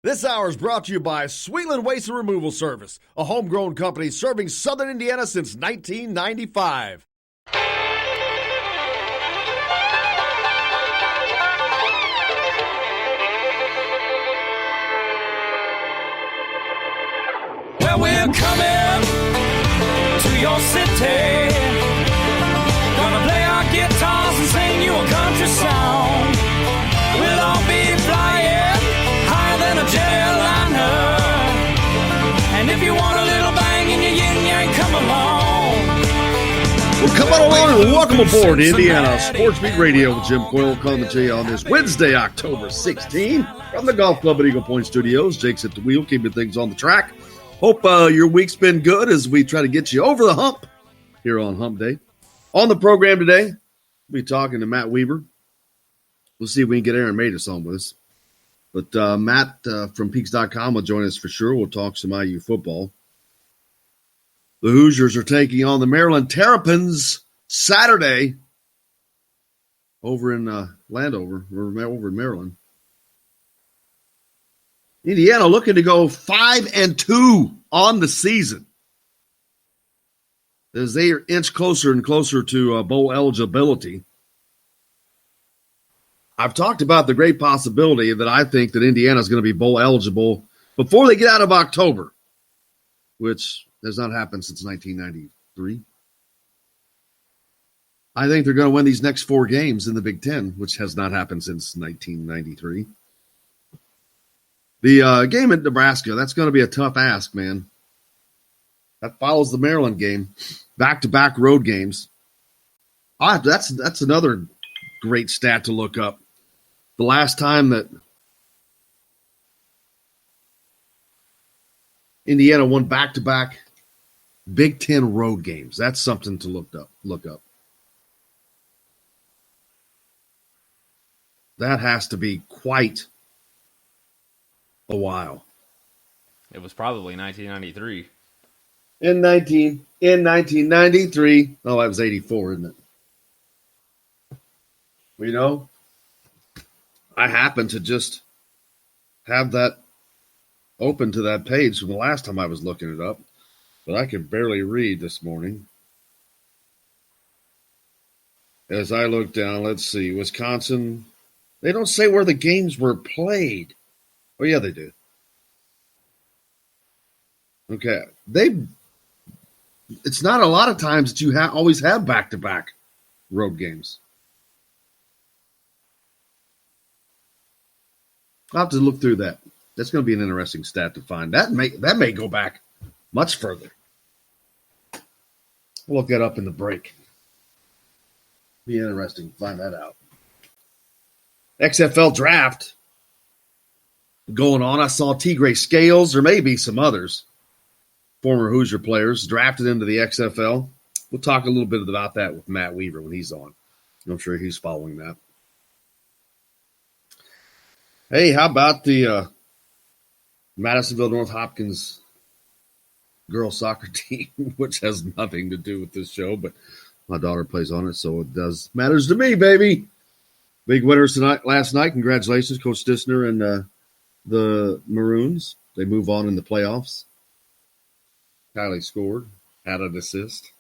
This hour is brought to you by Sweetland Waste and Removal Service, a homegrown company serving southern Indiana since 1995. Well, we're coming to your city. Gonna play our guitars and sing you a country song. We'll all be flying higher than a jetliner. And if you want a little bang in your yin-yang, come along. Well, come on along and welcome aboard Indiana Sports Beat Radio with Jim Coyle coming to you on this Wednesday, October 16, from the Golf Club at Eagle Point Studios. Jake's at the wheel, keeping things on the track. Hope your week's been good as we try to get you over the hump here on Hump Day. On the program today, we'll be talking to Matt Weaver. We'll see if we can get Aaron Matus on with us. But Matt from Peaks.com will join us for sure. We'll talk some IU football. The Hoosiers are taking on the Maryland Terrapins Saturday over in Landover, or over in Maryland. Indiana looking to go 5-2 on the season as they inch closer and closer to bowl eligibility. I've talked about the great possibility that I think that Indiana is going to be bowl eligible before they get out of October, which has not happened since 1993. I think they're going to win these next 4 games in the Big Ten, which has not happened since 1993. The game at Nebraska, that's going to be a tough ask, man. That follows the Maryland game. Back-to-back road games. That's another great stat to look up. The last time that Indiana won back-to-back Big Ten road games. That's something to look up. That has to be quite a while. It was probably 1993. In 1993. Oh, that was 84, isn't it? Well, you know, I happened to just have that open to that page from the last time I was looking it up, but I could barely read this morning. As I look down, let's see, Wisconsin. They don't say where the games were played. Oh, yeah, they do. Okay. It's not a lot of times that you always have back-to-back road games. I'll have to look through that. That's going to be an interesting stat to find. That may go back much further. We'll look that up in the break. Be interesting to find that out. XFL draft going on. I saw Tigray Scales, or maybe some others, former Hoosier players, drafted into the XFL. We'll talk a little bit about that with Matt Weaver when he's on. I'm sure he's following that. Hey, how about the Madisonville North Hopkins girls soccer team, which has nothing to do with this show, but my daughter plays on it, so it matters to me, baby. Big winners last night. Congratulations, Coach Stissner and the Maroons. They move on in the playoffs. Kylie scored, had an assist.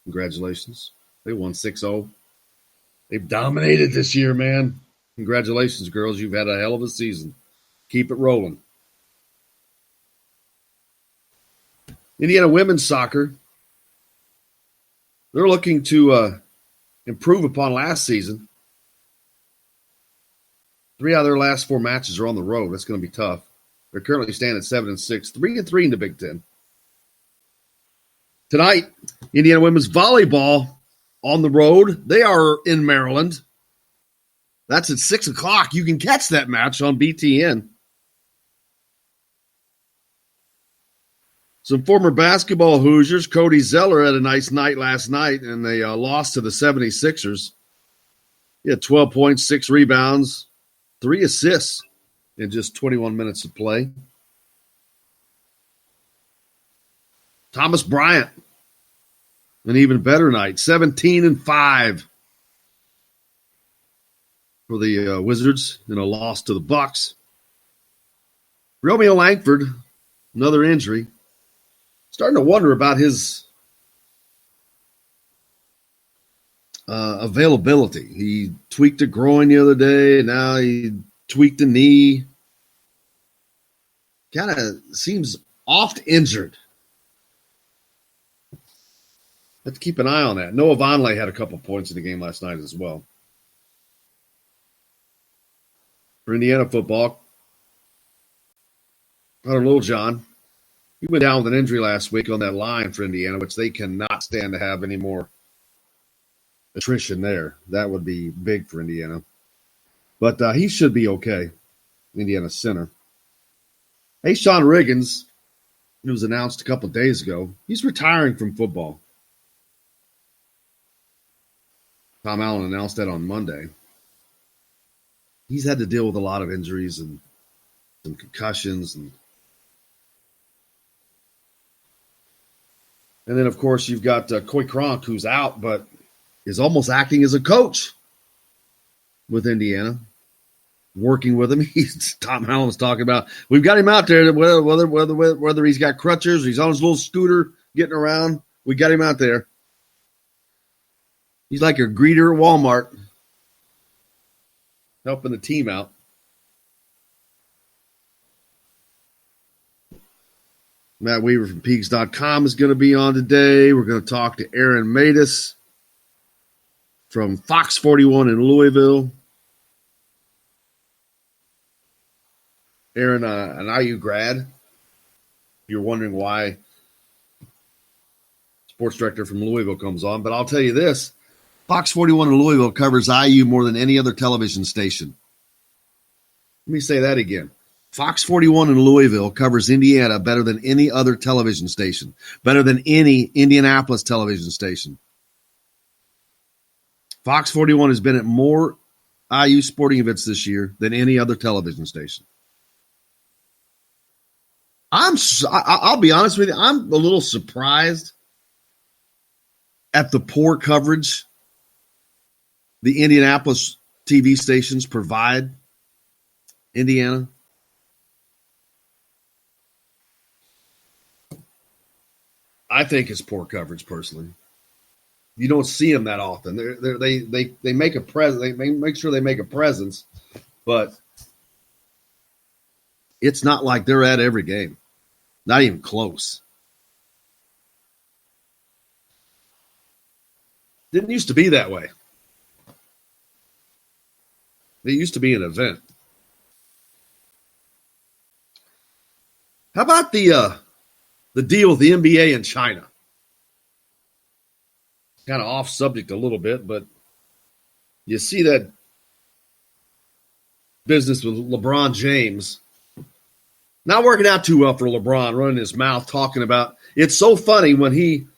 Congratulations. They won 6-0. They've dominated this year, man. Congratulations, girls. You've had a hell of a season. Keep it rolling. Indiana women's soccer. They're looking to improve upon last season. 3 out of their last 4 matches are on the road. That's going to be tough. They're currently standing at 7-6, 3-3 in the Big Ten. Tonight, Indiana women's volleyball on the road. They are in Maryland. That's at 6 o'clock. You can catch that match on BTN. Some former basketball Hoosiers. Cody Zeller had a nice night last night, and they lost to the 76ers. He had 12 points, 6 rebounds, 3 assists in just 21 minutes of play. Thomas Bryant, an even better night, 17-5 for the Wizards in a loss to the Bucks. Romeo Langford, another injury. Starting to wonder about his availability. He tweaked a groin the other day. Now he tweaked a knee. Kind of seems oft injured. Have to keep an eye on that. Noah Vonleh had a couple points in the game last night as well. For Indiana football, Hunter Littlejohn, he went down with an injury last week on that line for Indiana, which they cannot stand to have any more attrition there. That would be big for Indiana. But he should be okay, Indiana center. Hey, Sean Riggins, it was announced a couple of days ago, he's retiring from football. Tom Allen announced that on Monday. He's had to deal with a lot of injuries and some concussions. And then, of course, you've got Coy Cronk, who's out, but is almost acting as a coach with Indiana, working with him. Tom Allen was talking about, we've got him out there, whether he's got crutches or he's on his little scooter getting around, we got him out there. He's like a greeter at Walmart, helping the team out. Matt Weaver from Peaks.com is going to be on today. We're going to talk to Aaron Matus from Fox 41 in Louisville. Aaron, an IU grad. You're wondering why sports director from Louisville comes on, but I'll tell you this. Fox 41 in Louisville covers IU more than any other television station. Let me say that again. Fox 41 in Louisville covers Indiana better than any other television station, better than any Indianapolis television station. Fox 41 has been at more IU sporting events this year than any other television station. I'll be honest with you, I'm a little surprised at the poor coverage the Indianapolis TV stations provide Indiana. I think it's poor coverage, personally. You don't see them that often. They make a presence. They make sure they make a presence, but it's not like they're at every game. Not even close. Didn't used to be that way. It used to be an event. How about the deal with the NBA and China? Kind of off subject a little bit, but you see that business with LeBron James not working out too well for LeBron, running his mouth, talking about it's so funny when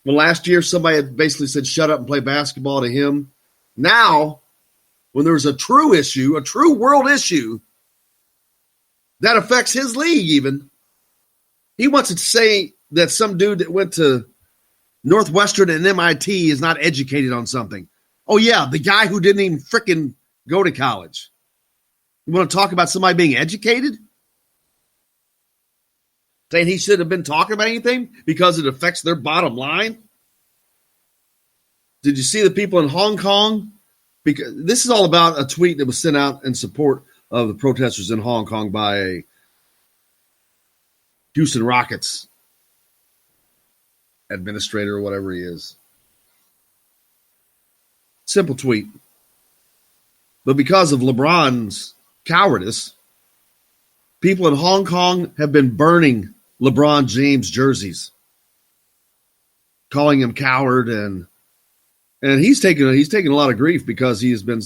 last year somebody had basically said shut up and play basketball to him. Now, when there's a true issue, a true world issue that affects his league even, he wants to say that some dude that went to Northwestern and MIT is not educated on something. Oh, yeah, the guy who didn't even frickin' go to college. You want to talk about somebody being educated? Saying he shouldn't have been talking about anything because it affects their bottom line? Did you see the people in Hong Kong? Because this is all about a tweet that was sent out in support of the protesters in Hong Kong by a Houston Rockets administrator or whatever he is. Simple tweet. But because of LeBron's cowardice, people in Hong Kong have been burning LeBron James jerseys, calling him coward, and he's taking a lot of grief because he has been,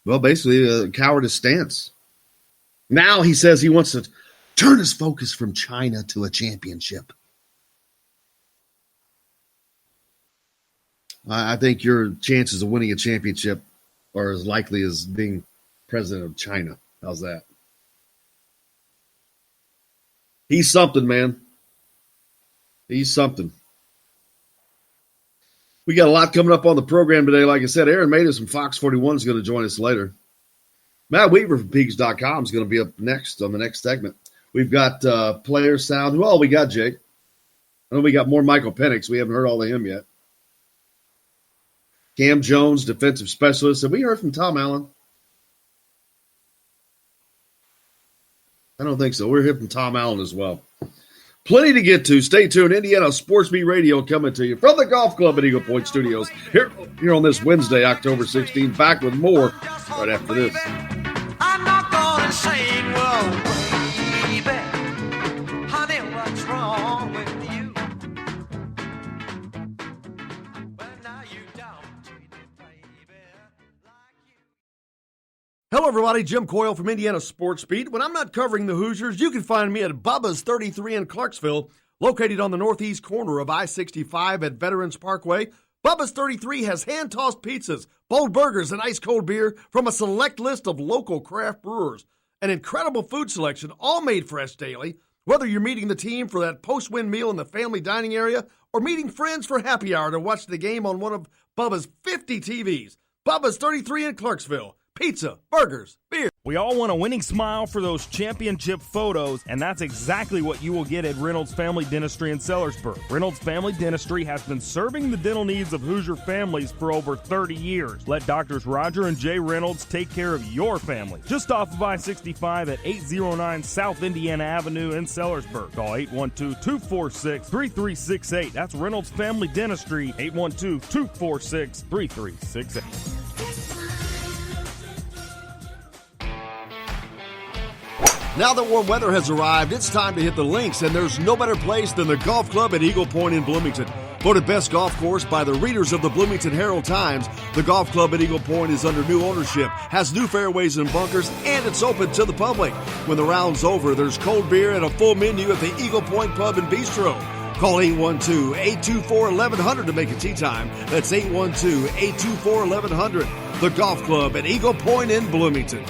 well, basically a cowardice stance. Now he says he wants to turn his focus from China to a championship. I think your chances of winning a championship are as likely as being president of China. How's that? He's something, man. He's something. We got a lot coming up on the program today. Like I said, Aaron Matus from Fox 41 is going to join us later. Matt Weaver from Peaks.com is going to be up next on the next segment. We've got player sound. Well, we got Jake. I know we got more Michael Penix. We haven't heard all of him yet. Cam Jones, defensive specialist. Have we heard from Tom Allen? I don't think so. We're hearing from Tom Allen as well. Plenty to get to. Stay tuned. Indiana Sports Beat Radio coming to you from the Golf Club at Eagle Point Studios here on this Wednesday, October 16th. Back with more right after this. I'm not gonna sing, whoa, baby. Honey, what's wrong with you? Well, now you don't treat me, baby, like you. Hello, everybody. Jim Coyle from Indiana Sports Beat. When I'm not covering the Hoosiers, you can find me at Bubba's 33 in Clarksville, located on the northeast corner of I-65 at Veterans Parkway. Bubba's 33 has hand-tossed pizzas, bold burgers, and ice-cold beer from a select list of local craft brewers. An incredible food selection, all made fresh daily. Whether you're meeting the team for that post-win meal in the family dining area or meeting friends for happy hour to watch the game on one of Bubba's 50 TVs. Bubba's 33 in Clarksville. Pizza, burgers, beer. We all want a winning smile for those championship photos, and that's exactly what you will get at Reynolds Family Dentistry in Sellersburg. Reynolds Family Dentistry has been serving the dental needs of Hoosier families for over 30 years. Let Doctors Roger and Jay Reynolds take care of your family. Just off of I-65 at 809 South Indiana Avenue in Sellersburg. Call 812-246-3368. That's Reynolds Family Dentistry, 812-246-3368. Now that warm weather has arrived, it's time to hit the links, and there's no better place than the golf club at Eagle Point in Bloomington. Voted best golf course by the readers of the Bloomington Herald-Times, the golf club at Eagle Point is under new ownership, has new fairways and bunkers, and it's open to the public. When the round's over, there's cold beer and a full menu at the Eagle Point Pub and Bistro. Call 812-824-1100 to make a tee time. That's 812-824-1100. The golf club at Eagle Point in Bloomington.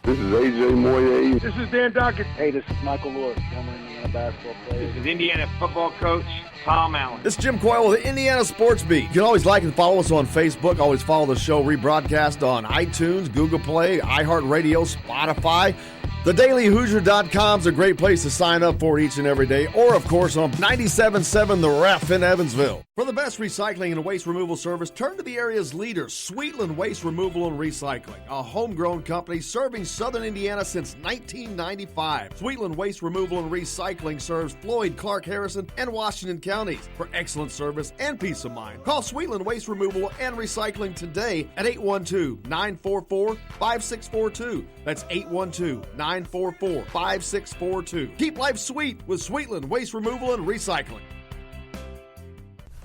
This is AJ Moye. This is Dan Dockett. Hey, this is Michael Lewis, former Indiana basketball player. This is Indiana football coach Tom Allen. This is Jim Coyle with the Indiana Sports Beat. You can always like and follow us on Facebook. Always follow the show rebroadcast on iTunes, Google Play, iHeartRadio, Spotify. TheDailyHoosier.com is a great place to sign up for each and every day. Or, of course, on 97.7 The Ref in Evansville. For the best recycling and waste removal service, turn to the area's leader, Sweetland Waste Removal and Recycling, a homegrown company serving southern Indiana since 1995. Sweetland Waste Removal and Recycling serves Floyd, Clark, Harrison, and Washington counties. For excellent service and peace of mind, call Sweetland Waste Removal and Recycling today at 812-944-5642. That's 812-944-5642. Keep life sweet with Sweetland Waste Removal and Recycling.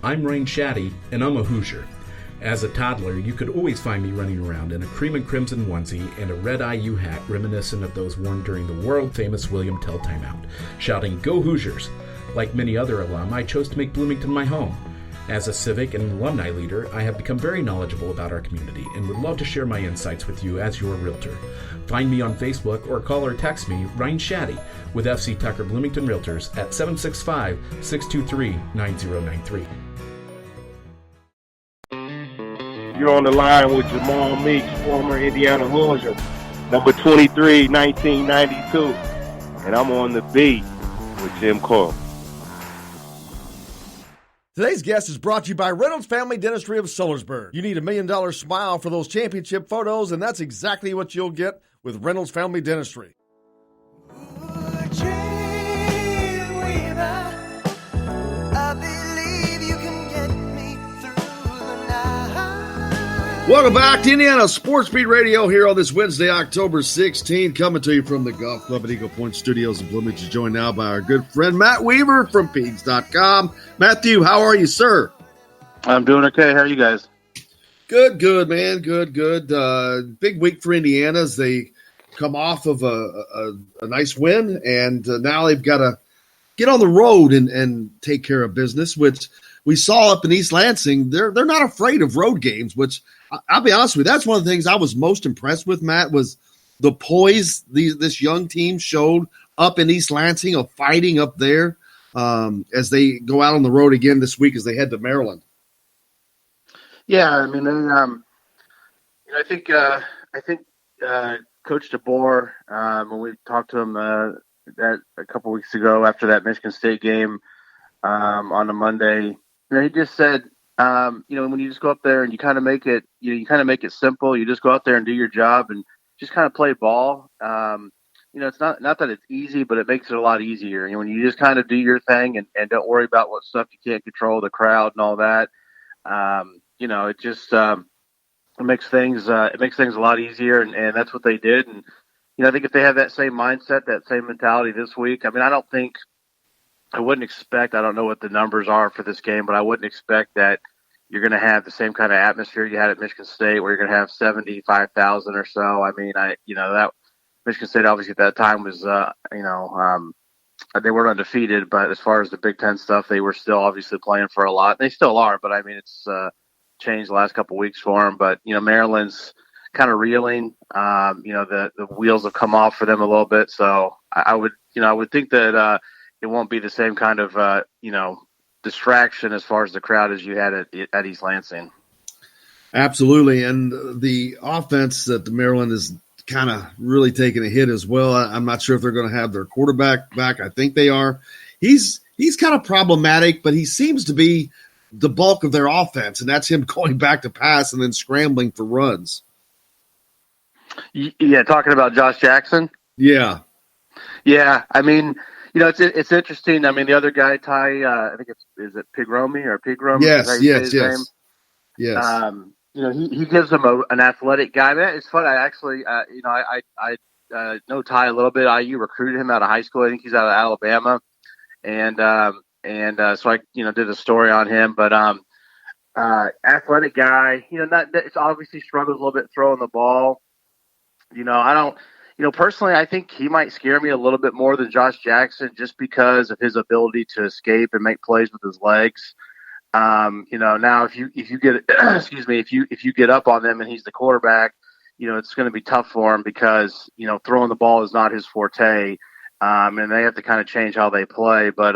I'm Rain Shaddy, and I'm a Hoosier. As a toddler, you could always find me running around in a cream and crimson onesie and a red IU hat reminiscent of those worn during the world-famous William Tell timeout, shouting, "Go Hoosiers!" Like many other alum, I chose to make Bloomington my home. As a civic and alumni leader, I have become very knowledgeable about our community and would love to share my insights with you as your realtor. Find me on Facebook or call or text me, Ryan Shaddy, with FC Tucker Bloomington Realtors at 765-623-9093. You're on the line with Jamal Meeks, former Indiana Hoosier, number 23, 1992. And I'm on the beat with Jim Coyle. Today's guest is brought to you by Reynolds Family Dentistry of Sellersburg. You need $1 million smile for those championship photos, and that's exactly what you'll get with Reynolds Family Dentistry. Welcome back to Indiana Sports Beat Radio here on this Wednesday, October 16th, coming to you from the Golf Club at Eagle Point Studios in Bloomington, joined now by our good friend Matt Weaver from Peaks.com. Matthew, how are you, sir? I'm doing okay. How are you guys? Good, man. Good. Big week for Indiana as they come off of a nice win, and now they've got to get on the road and take care of business, which we saw up in East Lansing. They're not afraid of road games, which I'll be honest with you, that's one of the things I was most impressed with, Matt, was the poise this young team showed up in East Lansing of fighting up there as they go out on the road again this week as they head to Maryland. Yeah, I mean, I think I think Coach DeBoer, when we talked to him that a couple weeks ago after that Michigan State game on a Monday, he just said, when you just go up there and you kind of make it, you kind of make it simple. You just go out there and do your job and just kind of play ball. It's not that it's easy, but it makes it a lot easier. When you just kind of do your thing and don't worry about what stuff you can't control, the crowd and all that. It just it makes things a lot easier, and that's what they did. And I think if they have that same mindset, that same mentality this week, I wouldn't expect. I don't know what the numbers are for this game, but I wouldn't expect that you're going to have the same kind of atmosphere you had at Michigan State, where you're going to have 75,000 or so. That Michigan State obviously at that time was, they weren't undefeated, but as far as the Big Ten stuff, they were still obviously playing for a lot. They still are, but it's changed the last couple of weeks for them. But Maryland's kind of reeling. The wheels have come off for them a little bit, so I would think that it won't be the same kind of distraction as far as the crowd as you had at East Lansing. Absolutely, and the offense that the Maryland is kind of really taking a hit as well. I'm not sure if they're going to have their quarterback back. I think they are. He's kind of problematic, but he seems to be the bulk of their offense, and that's him going back to pass and then scrambling for runs. Yeah, talking about Josh Jackson? Yeah. Yeah, it's interesting. The other guy, Ty, I think is it Pigromi or Pigromi? Yes. Yes. He gives him an athletic guy. It's fun. I actually, I know Ty a little bit. IU recruited him out of high school. I think he's out of Alabama, and so I, did a story on him. But athletic guy. It's obviously struggles a little bit throwing the ball. I don't. Personally, I think he might scare me a little bit more than Josh Jackson, just because of his ability to escape and make plays with his legs. Now if you get if you get up on them and he's the quarterback, it's going to be tough for him because throwing the ball is not his forte, and they have to kind of change how they play. But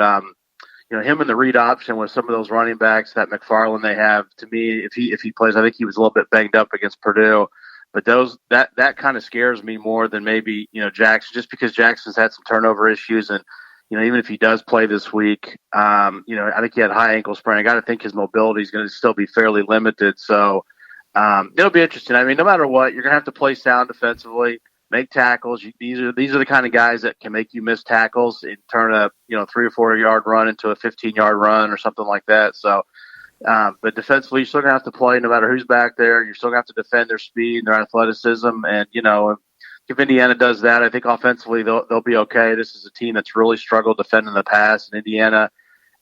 him in the read option with some of those running backs that McFarland they have, to me, if he plays, I think he was a little bit banged up against Purdue. But that kind of scares me more than maybe Jackson, just because Jackson's had some turnover issues, and even if he does play this week, I think he had a high ankle sprain. I got to think his mobility is going to still be fairly limited. So it'll be interesting. No matter what, you're going to have to play sound defensively, make tackles. These are the kind of guys that can make you miss tackles and turn a 3 or 4 yard run into a 15-yard run or something like that. So. But defensively, you're still going to have to play no matter who's back there. You're still going to have to defend their speed and their athleticism. And, if Indiana does that, I think offensively they'll be okay. This is a team that's really struggled defending the pass, and Indiana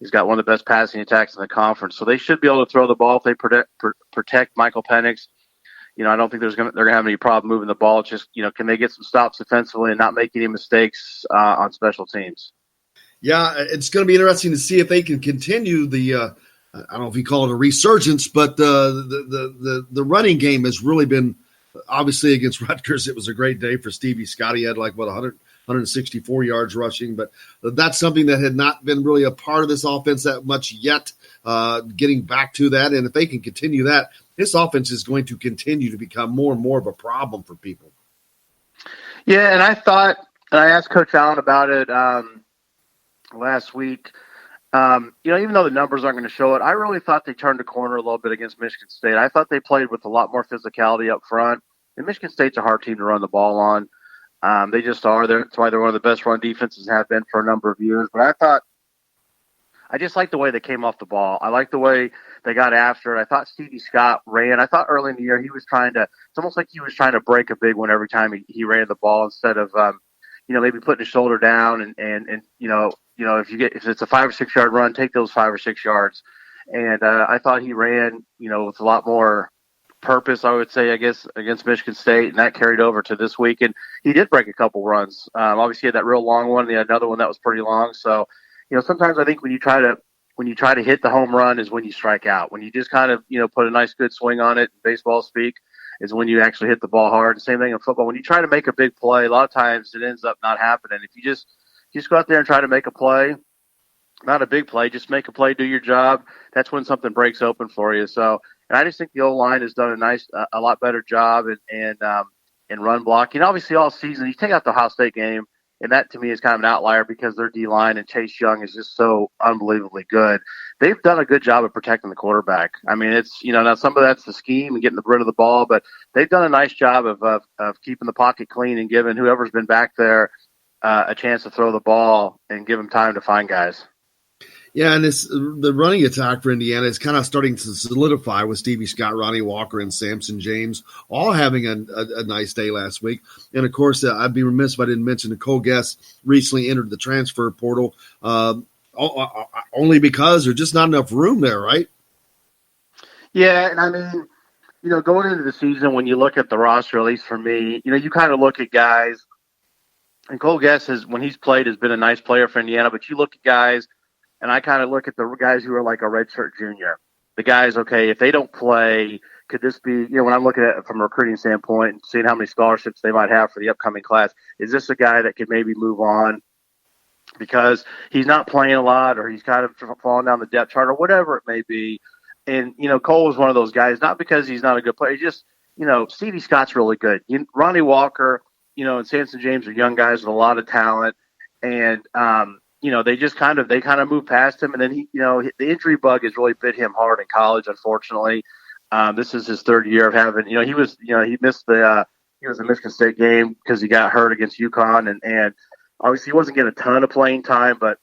has got one of the best passing attacks in the conference. So they should be able to throw the ball if they protect Michael Penix. I don't think they're going to have any problem moving the ball. It's just, can they get some stops defensively and not make any mistakes on special teams? Yeah, it's going to be interesting to see if they can continue the I don't know if you call it a resurgence, but the running game has really been, obviously against Rutgers, it was a great day for Stevie Scott. He had 164 yards rushing, but that's something that had not been really a part of this offense that much yet, getting back to that. And if they can continue that, this offense is going to continue to become more and more of a problem for people. Yeah, and I asked Coach Allen about it last week. Even though the numbers aren't going to show it, I really thought they turned the corner a little bit against Michigan State. I thought they played with a lot more physicality up front. And Michigan State's a hard team to run the ball on. They just are. That's why they're one of the best run defenses have been for a number of years. But I just like the way they came off the ball. I like the way they got after it. I thought Stevie Scott ran. I thought early in the year it's almost like he was trying to break a big one every time he ran the ball instead of, maybe putting his shoulder down and if it's a 5 or 6 yard run, take those 5 or 6 yards. And I thought he ran, with a lot more purpose, I would say, I guess, against Michigan State, and that carried over to this week. And he did break a couple runs. Obviously, he had that real long one, and he had another one that was pretty long. So, sometimes I think when you try to hit the home run is when you strike out. When you just kind of, put a nice good swing on it, baseball speak, is when you actually hit the ball hard. And same thing in football. When you try to make a big play, a lot of times it ends up not happening. If you just go out there and try to make a play, not a big play, just make a play, do your job. That's when something breaks open for you. So, and I just think the O-line has done a lot better job. And in run blocking. Obviously, all season, you take out the Ohio State game, and that to me is kind of an outlier because their D-line and Chase Young is just so unbelievably good. They've done a good job of protecting the quarterback. I mean, it's, now some of that's the scheme and getting rid of the ball, but they've done a nice job of keeping the pocket clean and giving whoever's been back there a chance to throw the ball and give them time to find guys. Yeah, and the running attack for Indiana is kind of starting to solidify with Stevie Scott, Ronnie Walker, and Samson James all having a nice day last week. And, of course, I'd be remiss if I didn't mention Nicole Guest recently entered the transfer portal only because there's just not enough room there, right? Yeah, and I mean, going into the season, when you look at the roster, at least for me, you kind of look at guys, and Cole Guest, when he's played, has been a nice player for Indiana, but you look at guys, and I kind of look at the guys who are like a redshirt junior. The guys, okay, if they don't play, could this be, when I'm looking at it from a recruiting standpoint and seeing how many scholarships they might have for the upcoming class, is this a guy that could maybe move on because he's not playing a lot or he's kind of falling down the depth chart or whatever it may be. And, Cole is one of those guys, not because he's not a good player. He's just, Stevie Scott's really good. Ronnie Walker, and Samson James are young guys with a lot of talent. And, they just kind of moved past him. And then the injury bug has really bit him hard in college, unfortunately. This is his third year of having, he was a Michigan State game because he got hurt against UConn and obviously he wasn't getting a ton of playing time, but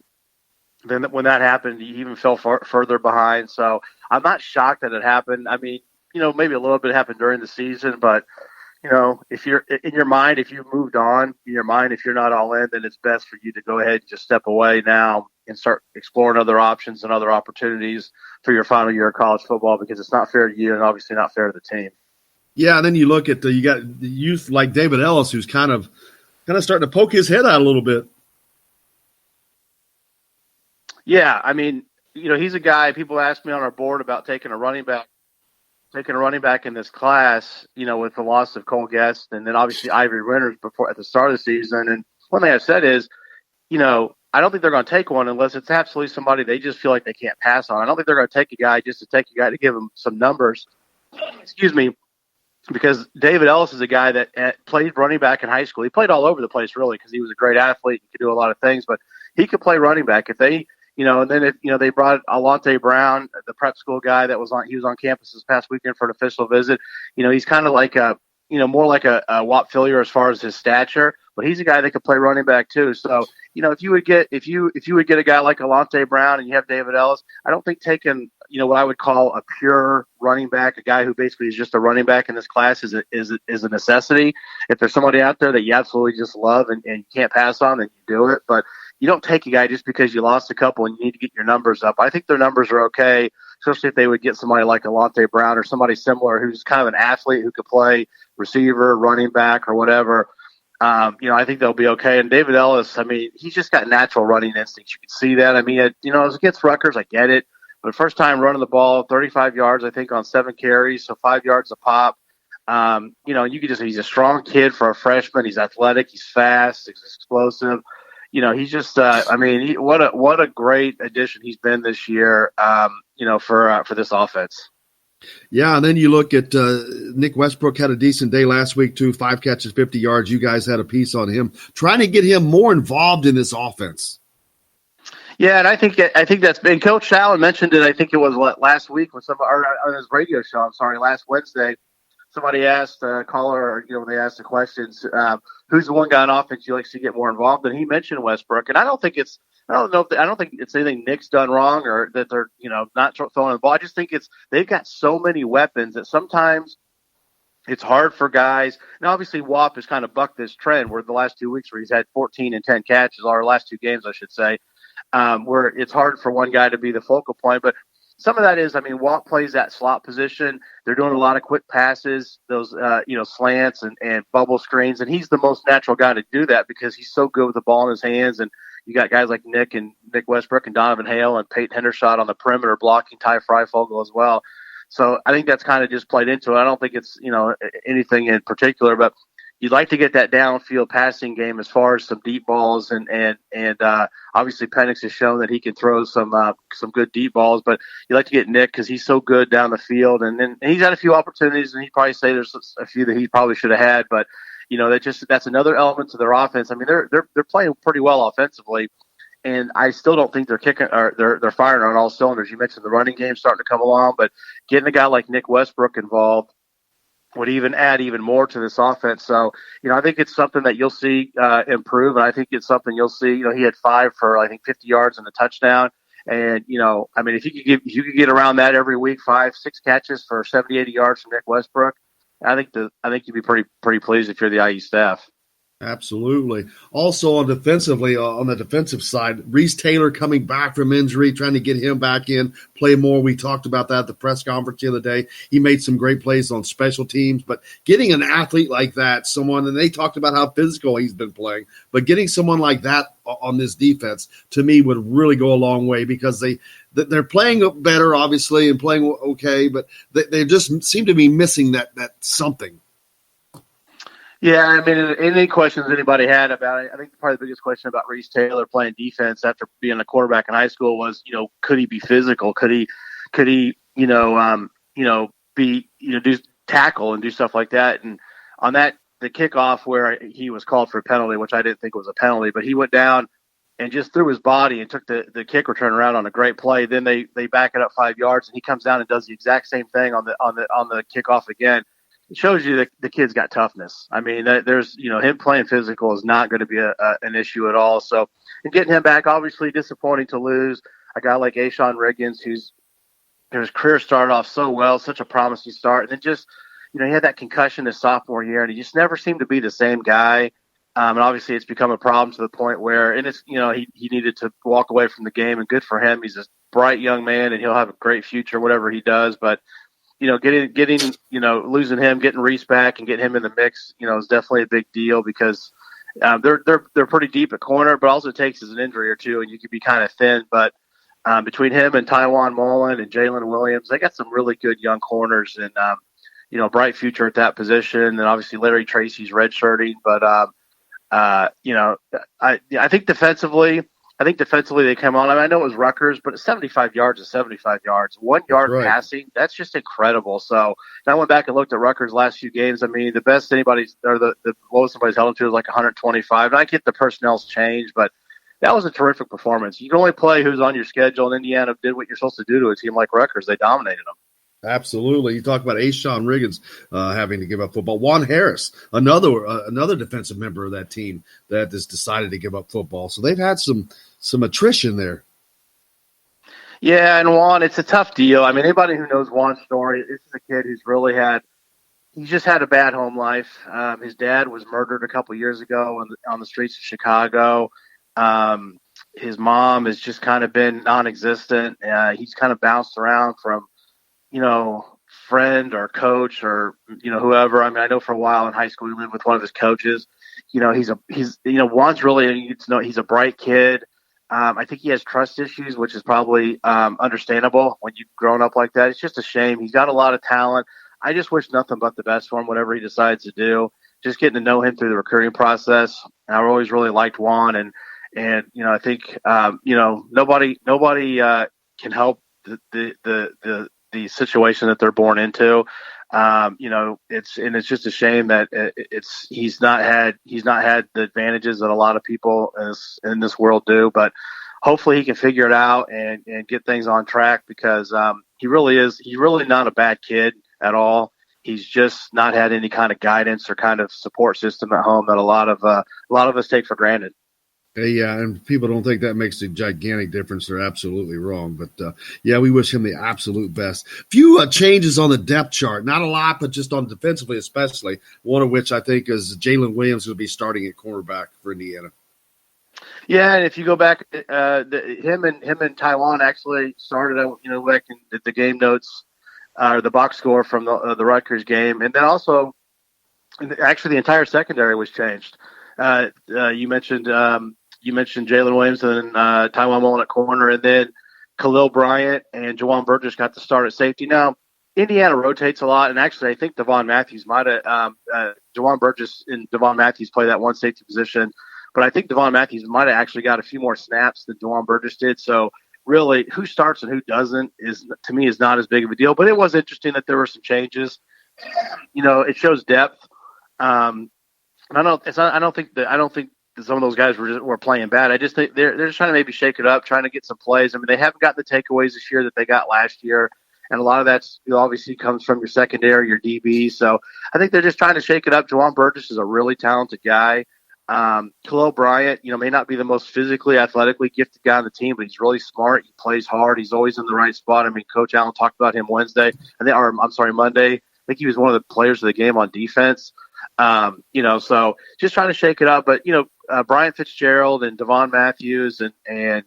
then when that happened, he even fell further behind. So I'm not shocked that it happened. I mean, maybe a little bit happened during the season, but if you're in your mind, if you've moved on in your mind, if you're not all in, then it's best for you to go ahead and just step away now and start exploring other options and other opportunities for your final year of college football because it's not fair to you and obviously not fair to the team. Yeah, and then you look at you got the youth like David Ellis, who's kind of starting to poke his head out a little bit. Yeah, I mean, he's a guy. People ask me on our board about taking a running back in this class, with the loss of Cole Guest and then obviously Ivory Winters before at the start of the season. And one thing I've said is, I don't think they're going to take one unless it's absolutely somebody they just feel like they can't pass on. I don't think they're going to take a guy just to take a guy to give him some numbers. Excuse me. Because David Ellis is a guy that played running back in high school. He played all over the place, really, because he was a great athlete and could do a lot of things. But he could play running back if they, and then if they brought Alante Brown, the prep school guy that he was on campus this past weekend for an official visit. He's kind of like more like a Walt Fillier as far as his stature, but he's a guy that could play running back too. So if you would get a guy like Alante Brown and you have David Ellis, I don't think taking what I would call a pure running back, a guy who basically is just a running back in this class is a necessity. If there's somebody out there that you absolutely just love and you can't pass on, then you do it. But you don't take a guy just because you lost a couple and you need to get your numbers up. I think their numbers are okay, especially if they would get somebody like Alante Brown or somebody similar who's kind of an athlete who could play receiver, running back, or whatever. I think they'll be okay. And David Ellis, I mean, he's just got natural running instincts. You can see that. I mean, as against Rutgers, I get it. But first time running the ball, 35 yards, I think, on 7 carries, so 5 yards a pop. You could he's a strong kid for a freshman. He's athletic. He's fast. He's explosive. He's just, what a great addition he's been this year, for this offense. Yeah, and then you look at Nick Westbrook had a decent day last week, too. 5 catches, 50 yards. You guys had a piece on him. Trying to get him more involved in this offense. Yeah, and I think that's been – Coach Allen mentioned it, I think it was last week on his radio show, last Wednesday. Somebody asked a caller, they asked the questions, who's the one guy on offense you like to see get more involved? And he mentioned Westbrook. And I don't think it's anything Nick's done wrong or that they're, not throwing the ball. I just think they've got so many weapons that sometimes it's hard for guys. Now, obviously, Wap has kind of bucked this trend where the last 2 weeks where he's had 14 and 10 catches, or last 2 games, I should say, where it's hard for one guy to be the focal point. But some of that is, Walt plays that slot position. They're doing a lot of quick passes, those, slants and bubble screens. And he's the most natural guy to do that because he's so good with the ball in his hands. And you got guys like Nick Westbrook and Donovan Hale and Peyton Hendershot on the perimeter blocking Ty Freifogel as well. So I think that's kind of just played into it. I don't think it's, anything in particular, but you'd like to get that downfield passing game as far as some deep balls, and obviously Penix has shown that he can throw some good deep balls. But you like to get Nick because he's so good down the field, and he's had a few opportunities, and he'd probably say there's a few that he probably should have had. But that's another element to their offense. I mean, they're playing pretty well offensively, and I still don't think they're kicking or they're firing on all cylinders. You mentioned the running game starting to come along, but getting a guy like Nick Westbrook involved would even add even more to this offense. So, I think it's something that you'll see improve, and I think it's something you'll see. He had 5 for I think 50 yards and a touchdown, and I mean, if you could get around that every week, 5, 6 catches for 70, 80 yards from Nick Westbrook, I think you'd be pretty pleased if you're the IU staff. Absolutely. Also on the defensive side, Reese Taylor coming back from injury, trying to get him back in, play more. We talked about that at the press conference the other day. He made some great plays on special teams, but getting an athlete like that, and they talked about how physical he's been playing, but getting someone like that on this defense, to me, would really go a long way, because they're playing better, obviously, and playing okay, but they just seem to be missing that something. Yeah, I mean, any questions anybody had about it, I think probably the biggest question about Reese Taylor playing defense after being a quarterback in high school was, could he be physical? Could he, do tackle and do stuff like that? And on the kickoff where he was called for a penalty, which I didn't think was a penalty, but he went down and just threw his body and took the kick return around on a great play. Then they back it up 5 yards, and he comes down and does the exact same thing on the kickoff again. It shows you that the kid's got toughness. I mean, there's him playing physical is not going to be an issue at all. So, and getting him back, obviously disappointing to lose a guy like Ashawn Riggins, his career started off so well, such a promising start, and then just he had that concussion his sophomore year, and he just never seemed to be the same guy. And obviously, it's become a problem to the point where, and it's he needed to walk away from the game, and good for him. He's a bright young man, and he'll have a great future, whatever he does, but. Losing him, getting Reese back, and getting him in the mix, is definitely a big deal, because they're pretty deep at corner, but all it takes is an injury or two, and you could be kind of thin. But between him and Tywan Mullen and Jalen Williams, they got some really good young corners, and bright future at that position. And obviously Larry Tracy's redshirting, but I think defensively. They come on. I mean, I know it was Rutgers, but 75 yards is 75 yards. 1 yard passing, that's just incredible. So I went back and looked at Rutgers' last few games. I mean, the lowest somebody's held them to was like 125. And I get the personnel's change, but that was a terrific performance. You can only play who's on your schedule, and Indiana did what you're supposed to do to a team like Rutgers. They dominated them. Absolutely. You talk about Ashawn Riggins having to give up football. Juan Harris, another defensive member of that team that has decided to give up football. So they've had some attrition there. Yeah, and Juan, it's a tough deal. I mean, anybody who knows Juan's story, this is a kid who's he's just had a bad home life. His dad was murdered a couple years ago on the streets of Chicago. His mom has just kind of been non-existent. He's kind of bounced around from, friend or coach or, whoever. I mean, I know for a while in high school, he lived with one of his coaches. Juan's really, he's a bright kid. I think he has trust issues, which is probably understandable when you've grown up like that. It's just a shame. He's got a lot of talent. I just wish nothing but the best for him, whatever he decides to do. Just getting to know him through the recruiting process. I always really liked Juan, and I think nobody can help the situation that they're born into. It's just a shame that he's not had the advantages that a lot of people in this world do, but hopefully he can figure it out and get things on track, because he's really not a bad kid at all. He's just not had any kind of guidance or kind of support system at home that a lot of us take for granted. Yeah, and people don't think that makes a gigantic difference. They're absolutely wrong. But, we wish him the absolute best. Few changes on the depth chart. Not a lot, but just on defensively especially, one of which I think is Jalen Williams will be starting at cornerback for Indiana. Yeah, and if you go back, him and Taiwan actually started, back in the game notes or the box score from the Rutgers game. And then also, actually, the entire secondary was changed. You mentioned Jalen Williams and Tywan Mullen at corner, and then Khalil Bryant and Jawan Burgess got the start at safety. Now, Indiana rotates a lot, and actually I think Devon Matthews might have Jawan Burgess and Devon Matthews play that one safety position, but I think Devon Matthews might have actually got a few more snaps than Jawan Burgess did. So really, who starts and who doesn't is not as big of a deal. But it was interesting that there were some changes. It shows depth. And I don't think that some of those guys were playing bad. I just think they're just trying to maybe shake it up, trying to get some plays. I mean, they haven't got the takeaways this year that they got last year, and a lot of that's obviously comes from your secondary, your DB. So I think they're just trying to shake it up. Jawan Burgess is a really talented guy. Khalil Bryant, may not be the most physically, athletically gifted guy on the team, but he's really smart. He plays hard. He's always in the right spot. I mean, Coach Allen talked about him Monday. I think he was one of the players of the game on defense. So just trying to shake it up. But, Brian Fitzgerald and Devon Matthews and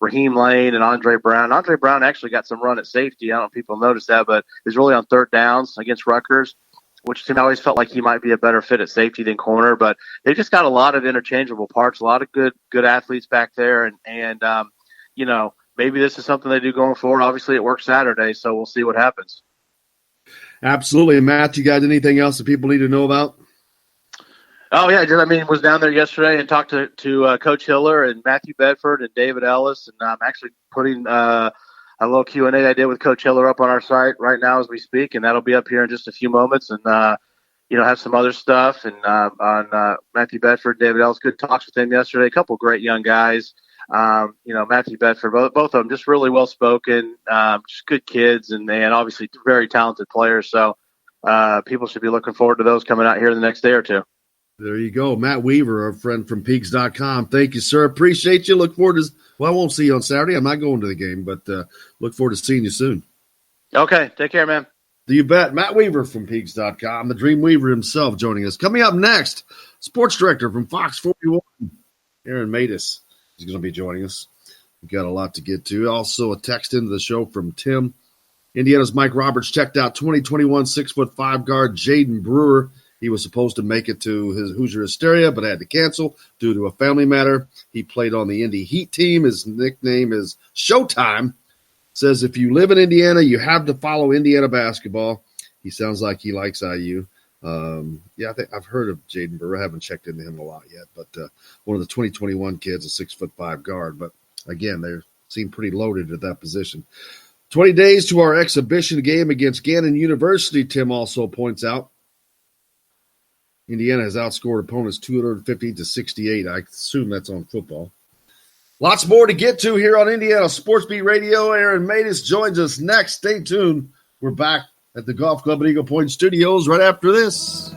Raheem Lane and Andre Brown. Andre Brown actually got some run at safety. I don't know if people noticed that, but he's really on third downs against Rutgers, which to me I always felt like he might be a better fit at safety than corner. But they've just got a lot of interchangeable parts, a lot of good athletes back there. And maybe this is something they do going forward. Obviously, it works Saturday, so we'll see what happens. Absolutely. And Matt, you got anything else that people need to know about? Oh, yeah. Was down there yesterday and talked to Coach Hiller and Matthew Bedford and David Ellis. And I'm actually putting a little Q&A I did with Coach Hiller up on our site right now as we speak. And that'll be up here in just a few moments. And, have some other stuff. And on Matthew Bedford, David Ellis, good talks with him yesterday. A couple great young guys. Matthew Bedford, both of them just really well-spoken, just good kids, and obviously very talented players. So people should be looking forward to those coming out here in the next day or two. There you go. Matt Weaver, our friend from Peaks.com. Thank you, sir. Appreciate you. Look forward to – I won't see you on Saturday. I'm not going to the game, but look forward to seeing you soon. Okay. Take care, man. You bet. Matt Weaver from Peaks.com, the Dream Weaver himself joining us. Coming up next, sports director from Fox 41, Aaron Matus. He's going to be joining us. We've got a lot to get to. Also, a text into the show from Tim. Indiana's Mike Roberts checked out 2021 6'5" guard Jaden Brewer. He was supposed to make it to his Hoosier Hysteria, but had to cancel due to a family matter. He played on the Indy Heat team. His nickname is Showtime. Says if you live in Indiana, you have to follow Indiana basketball. He sounds like he likes IU. I think I've heard of Jaden Brewer. I haven't checked into him a lot yet, but one of the 2021 kids, a 6'5" guard. But again, they seem pretty loaded at that position. 20 days to our exhibition game against Gannon University, Tim also points out. Indiana has outscored opponents 250-68. I assume that's on football. Lots more to get to here on Indiana Sports Beat Radio. Aaron Matus joins us next. Stay tuned. We're back at the Golf Club at Eagle Point Studios right after this.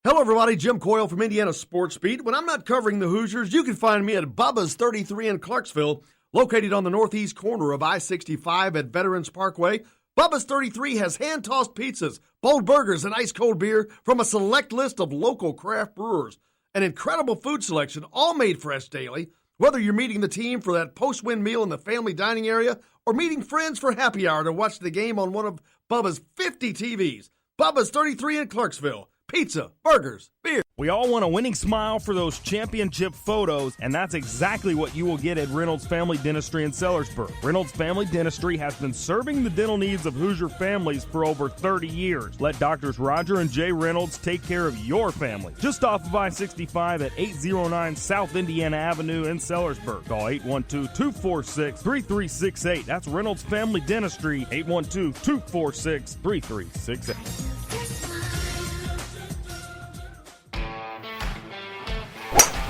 Hello, everybody. Jim Coyle from Indiana Sports Beat. When I'm not covering the Hoosiers, you can find me at Bubba's 33 in Clarksville, located on the northeast corner of I-65 at Veterans Parkway. Bubba's 33 has hand-tossed pizzas, bold burgers, and ice-cold beer from a select list of local craft brewers. An incredible food selection, all made fresh daily. Whether you're meeting the team for that post-win meal in the family dining area or meeting friends for happy hour to watch the game on one of Bubba's 50 TVs. Bubba's 33 in Clarksville. Pizza, burgers, beer. We all want a winning smile for those championship photos, and that's exactly what you will get at Reynolds Family Dentistry in Sellersburg. Reynolds Family Dentistry has been serving the dental needs of Hoosier families for over 30 years. Let Doctors Roger and Jay Reynolds take care of your family. Just off of I-65 at 809 South Indiana Avenue in Sellersburg. Call 812-246-3368. That's Reynolds Family Dentistry, 812-246-3368.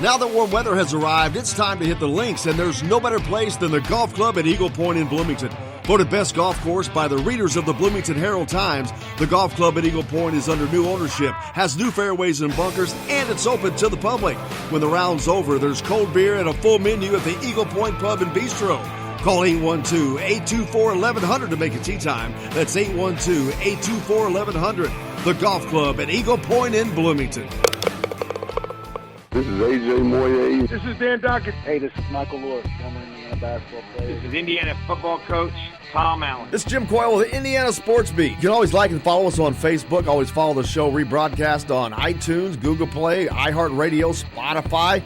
Now that warm weather has arrived, it's time to hit the links, and there's no better place than the Golf Club at Eagle Point in Bloomington. Voted best golf course by the readers of the Bloomington Herald-Times, the Golf Club at Eagle Point is under new ownership, has new fairways and bunkers, and it's open to the public. When the round's over, there's cold beer and a full menu at the Eagle Point Pub and Bistro. Call 812-824-1100 to make a tee time. That's 812-824-1100. The Golf Club at Eagle Point in Bloomington. This is AJ Moye. This is Dan Dockett. Hey, this is Michael Lord, former Indiana basketball player. This is Indiana football coach Tom Allen. This is Jim Coyle with the Indiana Sports Beat. You can always like and follow us on Facebook. Always follow the show rebroadcast on iTunes, Google Play, iHeartRadio, Spotify.